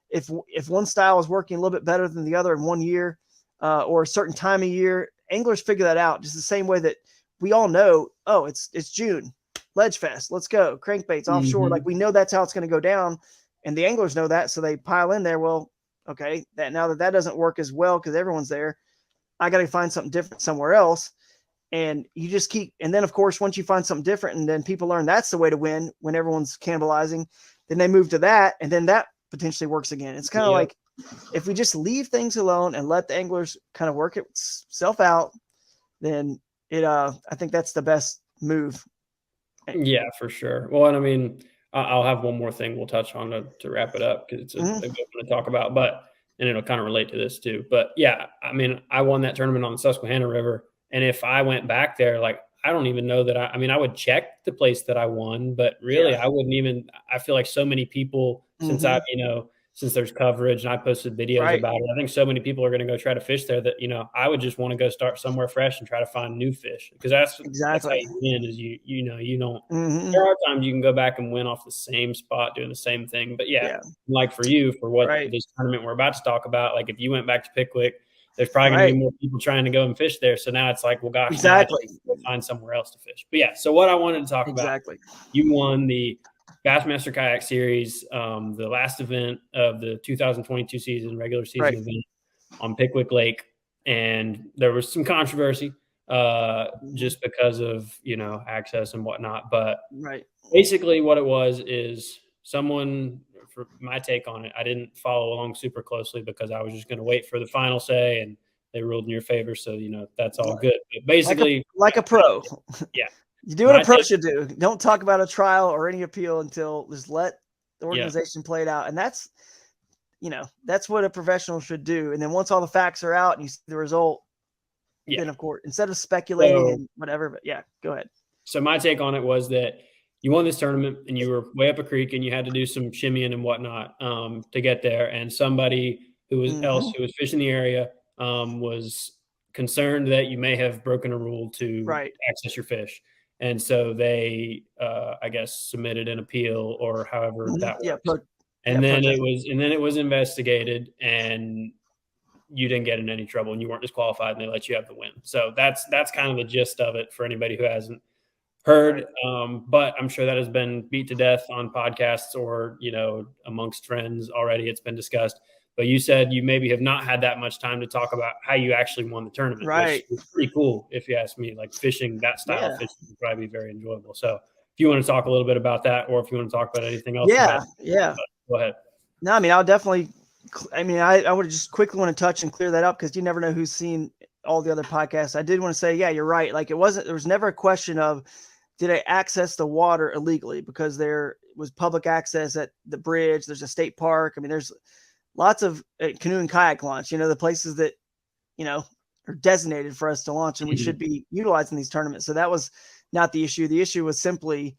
If one style is working a little bit better than the other in one year, or a certain time of year, anglers figure that out just the same way that we all know, oh, it's June, Ledge Fest, let's go, crankbaits offshore. Like we know that's how it's going to go down, and the anglers know that, so they pile in there. Well, okay, now that doesn't work as well because everyone's there, I got to find something different somewhere else. And you just keep, and then of course, once you find something different and then people learn that's the way to win when everyone's cannibalizing, then they move to that. And then that potentially works again. It's kind of like if we just leave things alone and let the anglers kind of work itself out, then I think that's the best move. Yeah, for sure. Well, and I mean, I'll have one more thing we'll touch on to wrap it up because it's a good one to talk about, and it'll kind of relate to this too. But yeah, I mean, I won that tournament on the Susquehanna River. And if I went back there, like, I don't even know that I mean, I would check the place that I won, but really I wouldn't even, I feel like so many people since since there's coverage and I posted videos about it, I think so many people are going to go try to fish there that, I would just want to go start somewhere fresh and try to find new fish because that's how you win is you don't, there are times you can go back and win off the same spot doing the same thing. But like for you, for what this tournament we're about to talk about, like if you went back to Pickwick, there's probably going to be more people trying to go and fish there. So now it's like, well, gosh, now I have to go find somewhere else to fish. But yeah, so what I wanted to talk about, you won the Bassmaster Kayak Series, the last event of the 2022 season, regular season event on Pickwick Lake. And there was some controversy just because of, access and whatnot. But basically what it was is someone, for my take on it, I didn't follow along super closely because I was just going to wait for the final say and they ruled in your favor. So, that's all good. But basically like a pro. Yeah. You do what a pro should do. Don't talk about a trial or any appeal until just let the organization play it out. And that's what a professional should do. And then once all the facts are out and you see the result, then of course, instead of speculating and whatever, but go ahead. So my take on it was that you won this tournament and you were way up a creek and you had to do some shimmying and whatnot to get there. And somebody who was fishing the area was concerned that you may have broken a rule to access your fish. And so they, I guess, submitted an appeal or however that works. And then it was investigated and you didn't get in any trouble and you weren't disqualified and they let you have the win. So that's kind of the gist of it for anybody who hasn't heard. But I'm sure that has been beat to death on podcasts or, amongst friends already. It's been discussed. But you said you maybe have not had that much time to talk about how you actually won the tournament, which is pretty cool if you ask me. Like fishing, that style of fishing would probably be very enjoyable. So if you want to talk a little bit about that or if you want to talk about anything else. Go ahead. No, I mean, I'll definitely – I would just quickly want to touch and clear that up because you never know who's seen all the other podcasts. I did want to say, you're right. Like there was never a question of did I access the water illegally because there was public access at the bridge. There's a state park. I mean, there's – lots of canoe and kayak launch, the places that, are designated for us to launch and we should be utilizing these tournaments. So that was not the issue. The issue was simply,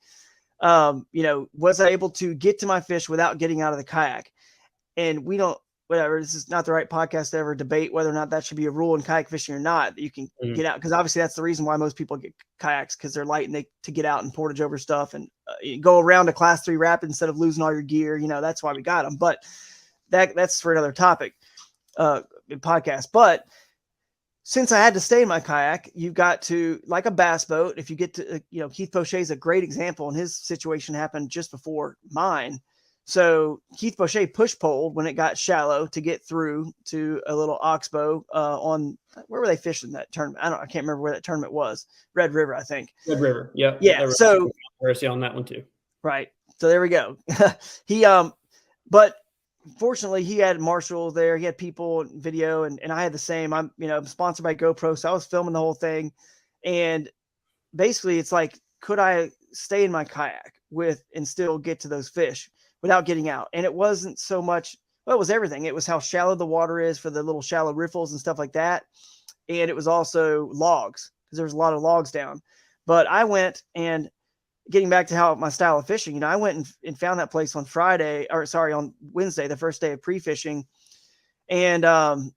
was I able to get to my fish without getting out of the kayak? And this is not the right podcast to ever debate whether or not that should be a rule in kayak fishing or not, that you can get out. Cause obviously that's the reason why most people get kayaks because they're light and to get out and portage over stuff and go around a class 3 rapid instead of losing all your gear. That's why we got them. But that's for another topic, podcast. But since I had to stay in my kayak, you've got to, like a bass boat, if you get to, Keith Poche is a great example and his situation happened just before mine. So Keith Poche push poled when it got shallow to get through to a little oxbow on, where were they fishing that tournament? I can't remember where that tournament was. Red River, I think. Red River. Yeah. Yeah. So controversy on that one too. Right. So there we go. But fortunately he had Marshall there. He had people and video and I had the same. I'm, sponsored by GoPro. So I was filming the whole thing. And basically it's like, could I stay in my kayak and still get to those fish without getting out? And it wasn't so much, it was everything. It was how shallow the water is for the little shallow riffles and stuff like that. And it was also logs because there was a lot of logs down. But I went and getting back to how my style of fishing, I went and found that place on on Wednesday, the first day of pre-fishing, and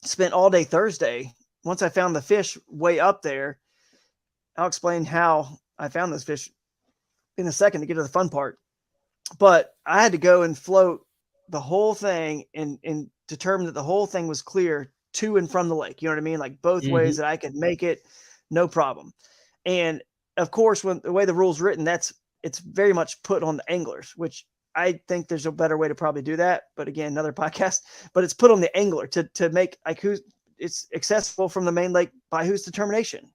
spent all day Thursday. Once I found the fish way up there, I'll explain how I found those fish in a second to get to the fun part. But I had to go and float the whole thing and determine that the whole thing was clear to and from the lake. You know what I mean? Like both ways that I could make it, no problem. And of course, when the way the rule's written, it's very much put on the anglers, which I think there's a better way to probably do that. But again, another podcast, but it's put on the angler to make like it's accessible from the main lake by whose determination?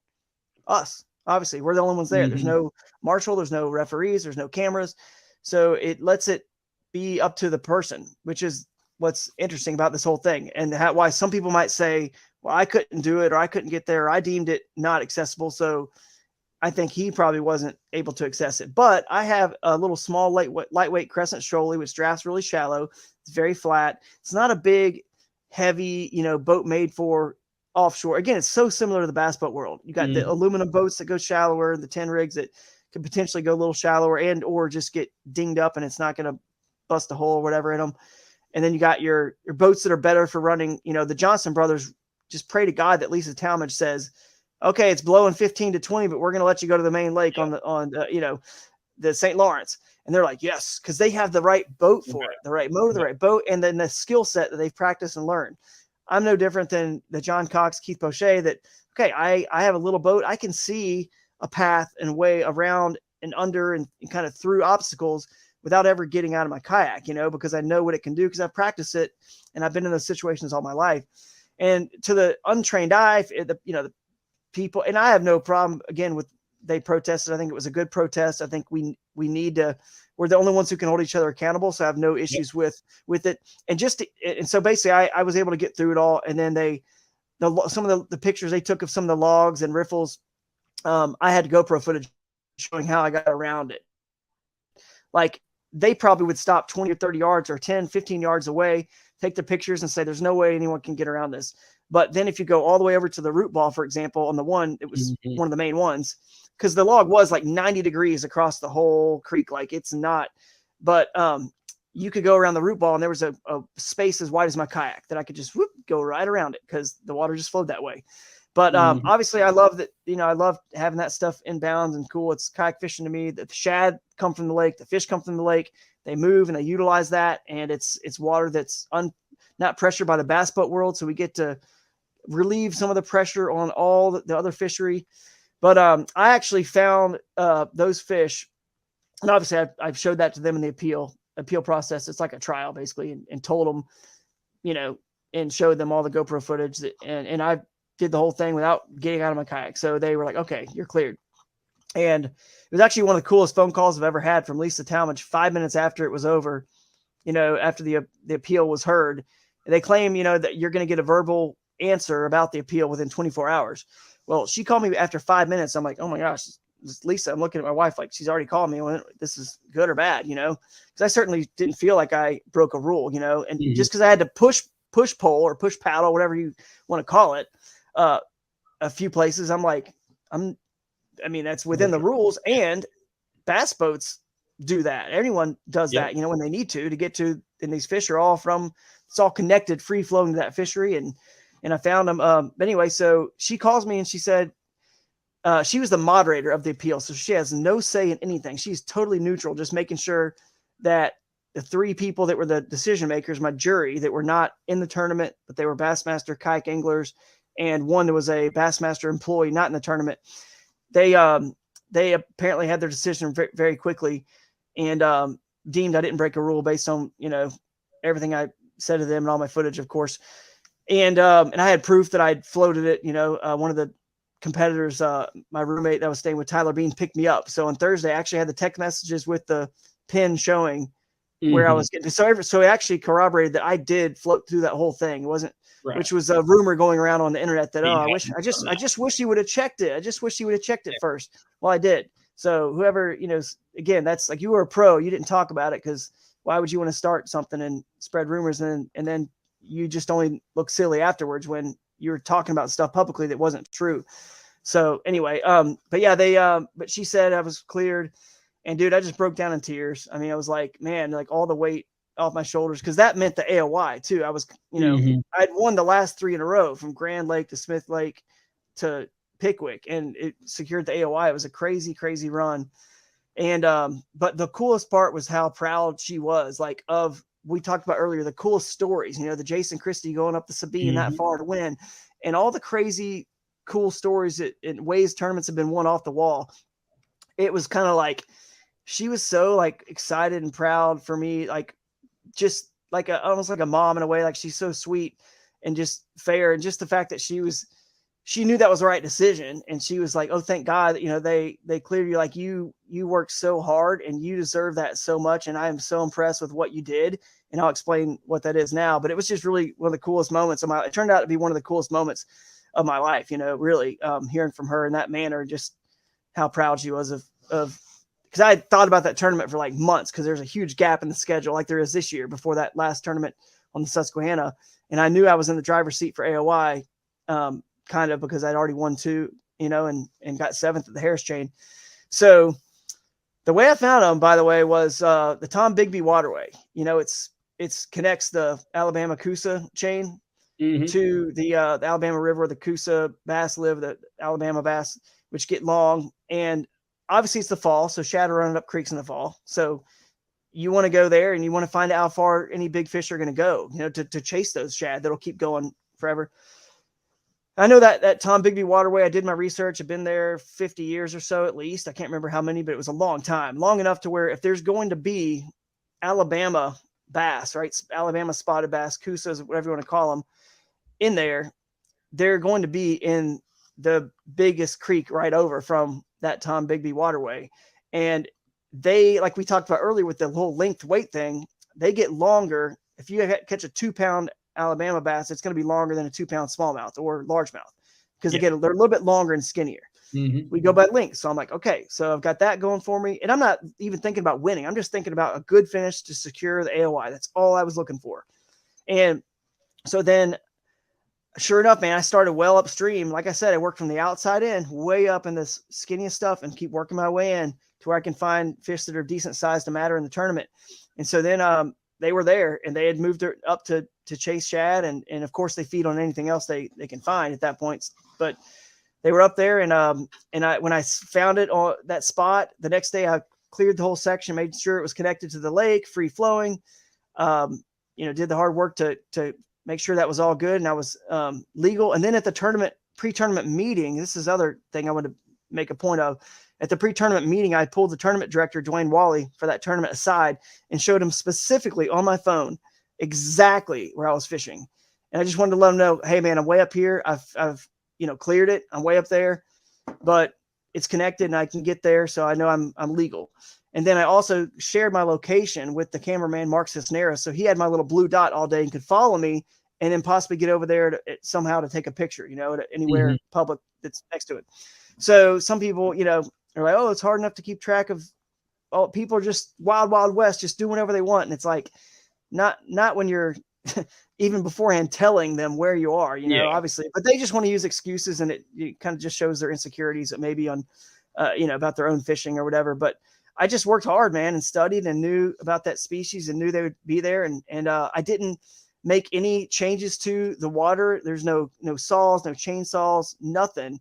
Us. Obviously, we're the only ones there. There's no marshal, there's no referees, there's no cameras. So it lets it be up to the person, which is what's interesting about this whole thing, and why some people might say, well, I couldn't do it, or I couldn't get there, or I deemed it not accessible. So I think he probably wasn't able to access it. But I have a little small lightweight crescent trolley, which drafts really shallow. It's very flat. It's not a big, heavy, boat made for offshore. Again, it's so similar to the bass boat world. You got the aluminum boats that go shallower, the 10 rigs that could potentially go a little shallower and or just get dinged up and it's not going to bust a hole or whatever in them. And then you got your boats that are better for running. The Johnson brothers just pray to God that Lisa Talmadge says, okay, it's blowing 15 to 20, but we're going to let you go to the main lake on the St. Lawrence. And they're like, yes, because they have the right boat for it, the right motor, the right boat, and then the skill set that they've practiced and learned. I'm no different than the John Cox, Keith Pochet that, okay, I have a little boat. I can see a path and way around and under and kind of through obstacles without ever getting out of my kayak, because I know what it can do because I've practiced it and I've been in those situations all my life. And to the untrained eye, the people, and I have no problem again with, they protested. I think it was a good protest. I think we need to, we're the only ones who can hold each other accountable. So I have no issues with it. And so basically I was able to get through it all. And then some of the pictures they took of some of the logs and riffles, I had GoPro footage showing how I got around it. Like they probably would stop 20 or 30 yards or 10, 15 yards away, take the pictures and say, there's no way anyone can get around this. But then if you go all the way over to the root ball, for example, on the one, it was one of the main ones, because the log was like 90 degrees across the whole creek. Like it's not, but you could go around the root ball and there was a space as wide as my kayak that I could just go right around it because the water just flowed that way. But obviously I love that, I love having that stuff inbounds and cool. It's kayak fishing to me. The shad come from the lake, the fish come from the lake, they move and they utilize that. And it's water that's not pressured by the bass boat world. So we get to relieve some of the pressure on all the other fishery. But I actually found those fish, and obviously I've showed that to them in the appeal process. It's like a trial basically, and told them, and showed them all the GoPro footage and I did the whole thing without getting out of my kayak. So they were like, okay, you're cleared. And it was actually one of the coolest phone calls I've ever had from Lisa Talmadge 5 minutes after it was over, after the appeal was heard. They claim, that you're going to get a verbal answer about the appeal within 24 hours. Well, she called me after 5 minutes. I'm like, oh my gosh, Lisa, I'm looking at my wife like she's already called me. This is good or bad, because I certainly didn't feel like I broke a rule, and just because I had to push pole or push paddle, whatever you want to call it, a few places, I'm like, that's within the rules, and bass boats do that. Everyone does that, when they need to get to, and these fish are all it's all connected, free flowing to that fishery. And I found them. But anyway, so she calls me and she said, she was the moderator of the appeal. So she has no say in anything. She's totally neutral, just making sure that the three people that were the decision makers, my jury, that were not in the tournament, but they were Bassmaster kayak anglers, and one that was a Bassmaster employee, not in the tournament. They apparently had their decision very, very quickly, and deemed I didn't break a rule based on everything I said to them and all my footage, of course. And I had proof that I'd floated it. One of the competitors, my roommate that was staying with, Tyler Bean, picked me up. So on Thursday, I actually had the text messages with the pin showing where I was getting. So it actually corroborated that I did float through that whole thing. It wasn't, which was a rumor going around on the internet that, I just wish he would have checked it. I just wish he would have checked it first. Well, I did. So whoever, again, that's like, you were a pro, you didn't talk about it, because why would you want to start something and spread rumors and then you just only look silly afterwards when you're talking about stuff publicly that wasn't true. So anyway, but yeah, but she said I was cleared, and dude, I just broke down in tears. I was like, man, like all the weight off my shoulders. Cause that meant the AOY too. I was, I'd won the last 3 in a row, from Grand Lake to Smith Lake to Pickwick, and it secured the AOY. It was a crazy, crazy run. And, but the coolest part was how proud she was, like, we talked about earlier, the coolest stories, the Jason Christie going up the Sabine that far to win, and all the crazy cool stories that in ways tournaments have been won off the wall. It was kind of like, she was so like excited and proud for me, like just almost like a mom in a way. Like, she's so sweet and just fair. And just the fact that she was, she knew that was the right decision. And she was like, oh, thank God that, you know, they cleared you. Like you worked so hard and you deserve that so much. And I am so impressed with what you did. And I'll explain what that is now, but it was just really one of the coolest moments it turned out to be one of the coolest moments of my life, you know, really hearing from her in that manner, just how proud she was of, because I had thought about that tournament for like months, because there's a huge gap in the schedule like there is this year before that last tournament on the Susquehanna. And I knew I was in the driver's seat for AOI, kind of because I'd already won 2, you know, and got 7th at the Harris chain. So the way I found them, by the way, was the Tom Bigby Waterway. You know, it's connects the Alabama Coosa chain to the Alabama River where the Coosa bass live, the Alabama bass, which get long. And obviously it's the fall, so shad are running up creeks in the fall. So you want to go there and you want to find out how far any big fish are going to go, you know, to chase those shad that'll keep going forever. I know that Tom Bigby Waterway, I did my research. I've been there 50 years or so at least. I can't remember how many, but it was a long time, long enough to where if there's going to be Alabama bass, right? Alabama spotted bass, Coosas, whatever you want to call them, in there, they're going to be in the biggest creek right over from that Tom Bigby Waterway. And they, like we talked about earlier with the whole length weight thing, they get longer. If you catch a 2-pound Alabama bass, it's going to be longer than a 2-pound smallmouth or largemouth, because they're a little bit longer and skinnier. We go by length. So I'm like, okay, so I've got that going for me. And I'm not even thinking about winning. I'm just thinking about a good finish to secure the AOI. That's all I was looking for. And so then sure enough, man, I started well upstream. Like I said, I worked from the outside in, way up in this skinniest stuff, and keep working my way in to where I can find fish that are decent size to matter in the tournament. And so then they were there and they had moved up to chase shad. And of course they feed on anything else they can find at that point. But they were up there, and when I found it on that spot, the next day I cleared the whole section, made sure it was connected to the lake, free flowing, did the hard work to make sure that was all good and I was legal. And then at the pre-tournament meeting, this is the other thing I want to make a point of. At the pre-tournament meeting, I pulled the tournament director, Dwayne Wally, for that tournament aside and showed him specifically on my phone exactly where I was fishing. And I just wanted to let him know, hey man, I'm way up here. I've cleared it. I'm way up there, but it's connected and I can get there. So I know I'm legal. And then I also shared my location with the cameraman, Mark Cisneros. So he had my little blue dot all day and could follow me and then possibly get over there somehow to take a picture, anywhere public that's next to it. So some people, are like, oh, it's hard enough to keep track of. Oh, people are just wild west, just do whatever they want. And it's like, not when you're even beforehand telling them where you are, obviously, but they just want to use excuses, and it kind of just shows their insecurities maybe on, about their own fishing or whatever. But I just worked hard, man, and studied and knew about that species and knew they would be there. And I didn't make any changes to the water. There's no saws, no chainsaws, nothing,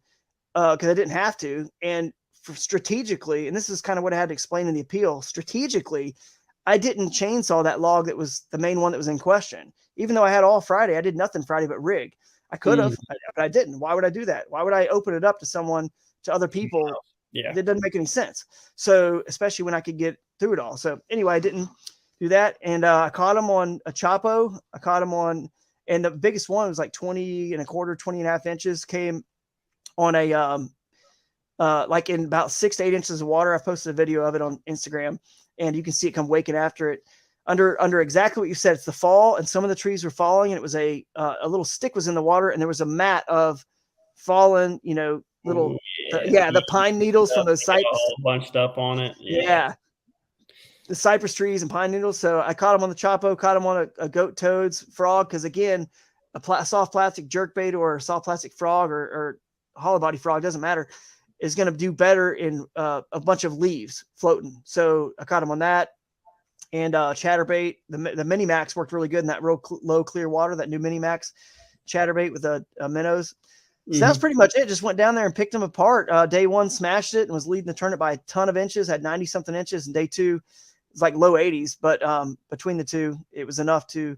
because I didn't have to. And strategically, and this is kind of what I had to explain in the appeal, strategically, I didn't chainsaw that log that was the main one that was in question. Even though I had all Friday, I did nothing Friday but rig. I could have, but I didn't. Why would I do that? Why would I open it up to other people? Yeah, that doesn't make any sense. So especially when I could get through it all. So anyway, I didn't do that. And I caught him on a Chapo. And the biggest one was like 20 and a quarter, 20 and a half inches, came on a, like in about 6 to 8 inches of water. I've posted a video of it on Instagram, and you can see it come waking after it under exactly what you said. It's the fall, and some of the trees were falling, and it was a little stick was in the water, and there was a mat of fallen, little, the pine needles from those cypress all bunched up on it. Yeah. The cypress trees and pine needles. So I caught him on the Chapo, caught him on a goat toads frog. Cause again, a soft plastic jerkbait or a soft plastic frog or hollow body frog, doesn't matter, is going to do better in a bunch of leaves floating. So I caught him on that. And chatterbait, the mini max worked really good in that real low clear water, that new mini max chatterbait with a minnows. So that's pretty much it. Just went down there and picked them apart. Day one, smashed it and was leading the tournament by a ton of inches, had 90 something inches. And day two, it was like low 80s. But between the two, it was enough to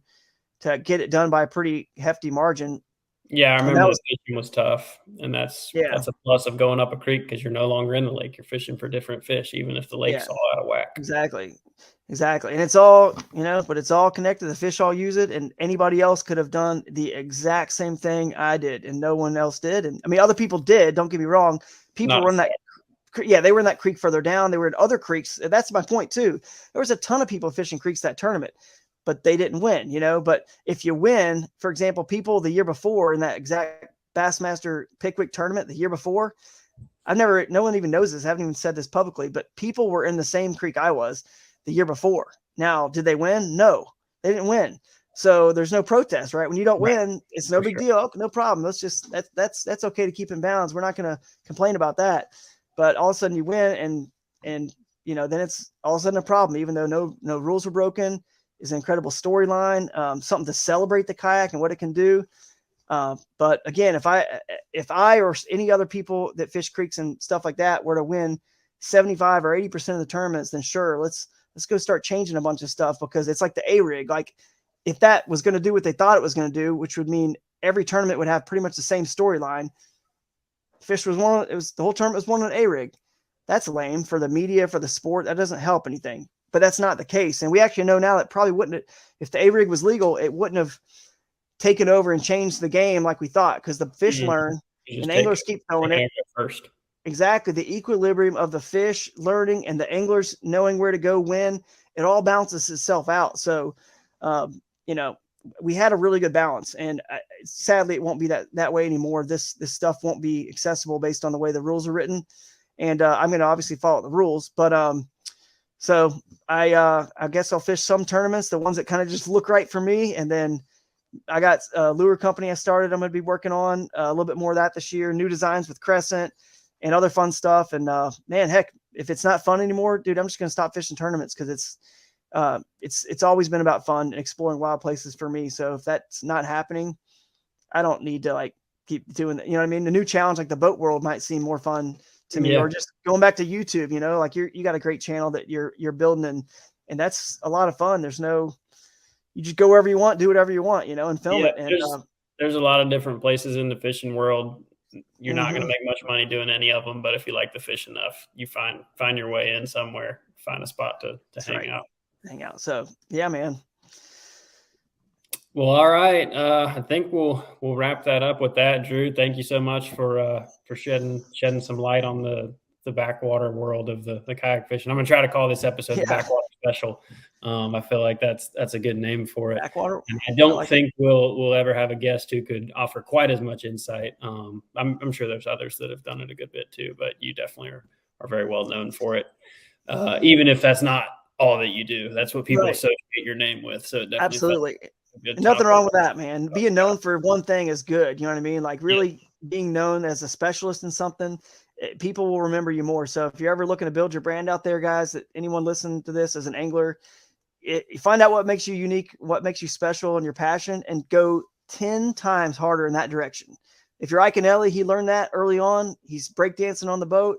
get it done by a pretty hefty margin. Yeah, I And remember the fishing was tough, and that's Yeah. a plus of going up a creek because you're no longer in the lake. You're fishing for different fish, even if the lake's Yeah. all out of whack. Exactly. And it's all, but it's all connected. The fish all use it, and anybody else could have done the exact same thing I did, and no one else did. And I mean, other people did. Don't get me wrong. People Not were in that. Yeah, they were in that creek further down. They were in other creeks. That's my point too. There was a ton of people fishing creeks that tournament, but they didn't win. But if you win, for example, people the year before in that exact Bassmaster Pickwick tournament the year before, no one even knows this. I haven't even said this publicly, but people were in the same creek I was the year before. Now, did they win? No, they didn't win. So there's no protest, right? When you don't win, it's no big deal. No problem. That's okay to keep in balance. We're not going to complain about that. But all of a sudden you win and then it's all of a sudden a problem, even though no rules were broken. It's an incredible storyline, something to celebrate the kayak and what it can do. But again, if I or any other people that fish creeks and stuff like that were to win 75 or 80% of the tournaments, then sure, let's go start changing a bunch of stuff, because it's like the A-rig. Like if that was going to do what they thought it was going to do, which would mean every tournament would have pretty much the same storyline. The whole tournament was won on an A-rig. That's lame for the media, for the sport. That doesn't help anything, but that's not the case. And we actually know now that probably wouldn't, if the A-rig was legal, it wouldn't have taken over and changed the game like we thought, because the fish learn and anglers keep throwing it first. Exactly. The equilibrium of the fish learning and the anglers knowing where to go when, it all balances itself out. So, we had a really good balance, and sadly it won't be that way anymore. This stuff won't be accessible based on the way the rules are written. And I'm going to obviously follow the rules, but so I guess I'll fish some tournaments, the ones that kind of just look right for me. And then I got a lure company I started. I'm going to be working on a little bit more of that this year, new designs with Crescent and other fun stuff. And man, heck, if it's not fun anymore, dude, I'm just going to stop fishing tournaments, because it's always been about fun and exploring wild places for me. So if that's not happening, I don't need to keep doing that. You know what I mean? The new challenge, like the boat world, might seem more fun to me, or just going back to YouTube, you got a great channel that you're building, and that's a lot of fun. You just go wherever you want, do whatever you want, and film it. And there's a lot of different places in the fishing world. You're not going to make much money doing any of them, but if you like the fish enough, you find your way in somewhere, find a spot to hang out. So yeah, man. Well, all right. I think we'll wrap that up with that, Drew. Thank you so much for shedding some light on the backwater world of the kayak fishing. I'm going to try to call this episode the Backwater Special. I feel like that's a good name for it. Backwater. And I don't think we'll ever have a guest who could offer quite as much insight. I'm sure there's others that have done it a good bit too, but you definitely are very well known for it. Even if that's not all that you do, that's what people associate your name with. So definitely absolutely. Nothing wrong with that, man. Being known for one thing is good. You know what I mean? Like really being known as a specialist in something, people will remember you more. So if you're ever looking to build your brand out there, guys, that anyone listening to this as an angler, find out what makes you unique, what makes you special and your passion, and go 10 times harder in that direction. If you're Ike and Ellie, he learned that early on. He's breakdancing on the boat.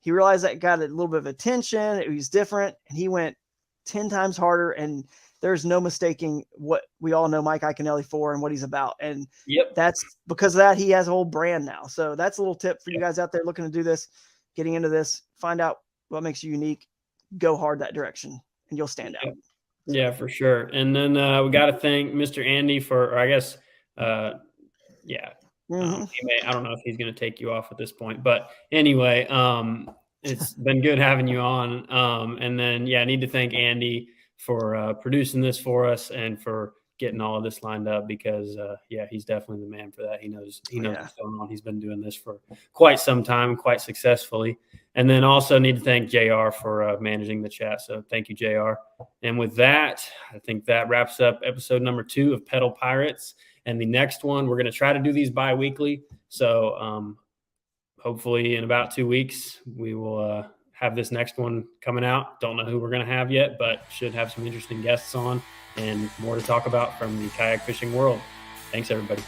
He realized that got a little bit of attention. It was different, and he went 10 times harder, and there's no mistaking what we all know Mike Iaconelli for and what he's about. And that's because of that, he has a whole brand now. So that's a little tip for you guys out there looking to do this, getting into this, find out what makes you unique, go hard that direction, and you'll stand out. Yeah, for sure. And then we got to thank Mr. Andy for, I guess, I don't know if he's going to take you off at this point, but anyway, it's been good having you on. And then, I need to thank Andy for producing this for us and for getting all of this lined up, because he's definitely the man for that. He knows what's going on. He's been doing this for quite some time, quite successfully. And then also need to thank JR for managing the chat. So thank you, JR. And with that, I think that wraps up episode number 2 of Pedal Pirates. And the next one, we're going to try to do these bi-weekly. So hopefully in about 2 weeks, we will have this next one coming out. Don't know who we're going to have yet, but should have some interesting guests on and more to talk about from the kayak fishing world. Thanks, everybody.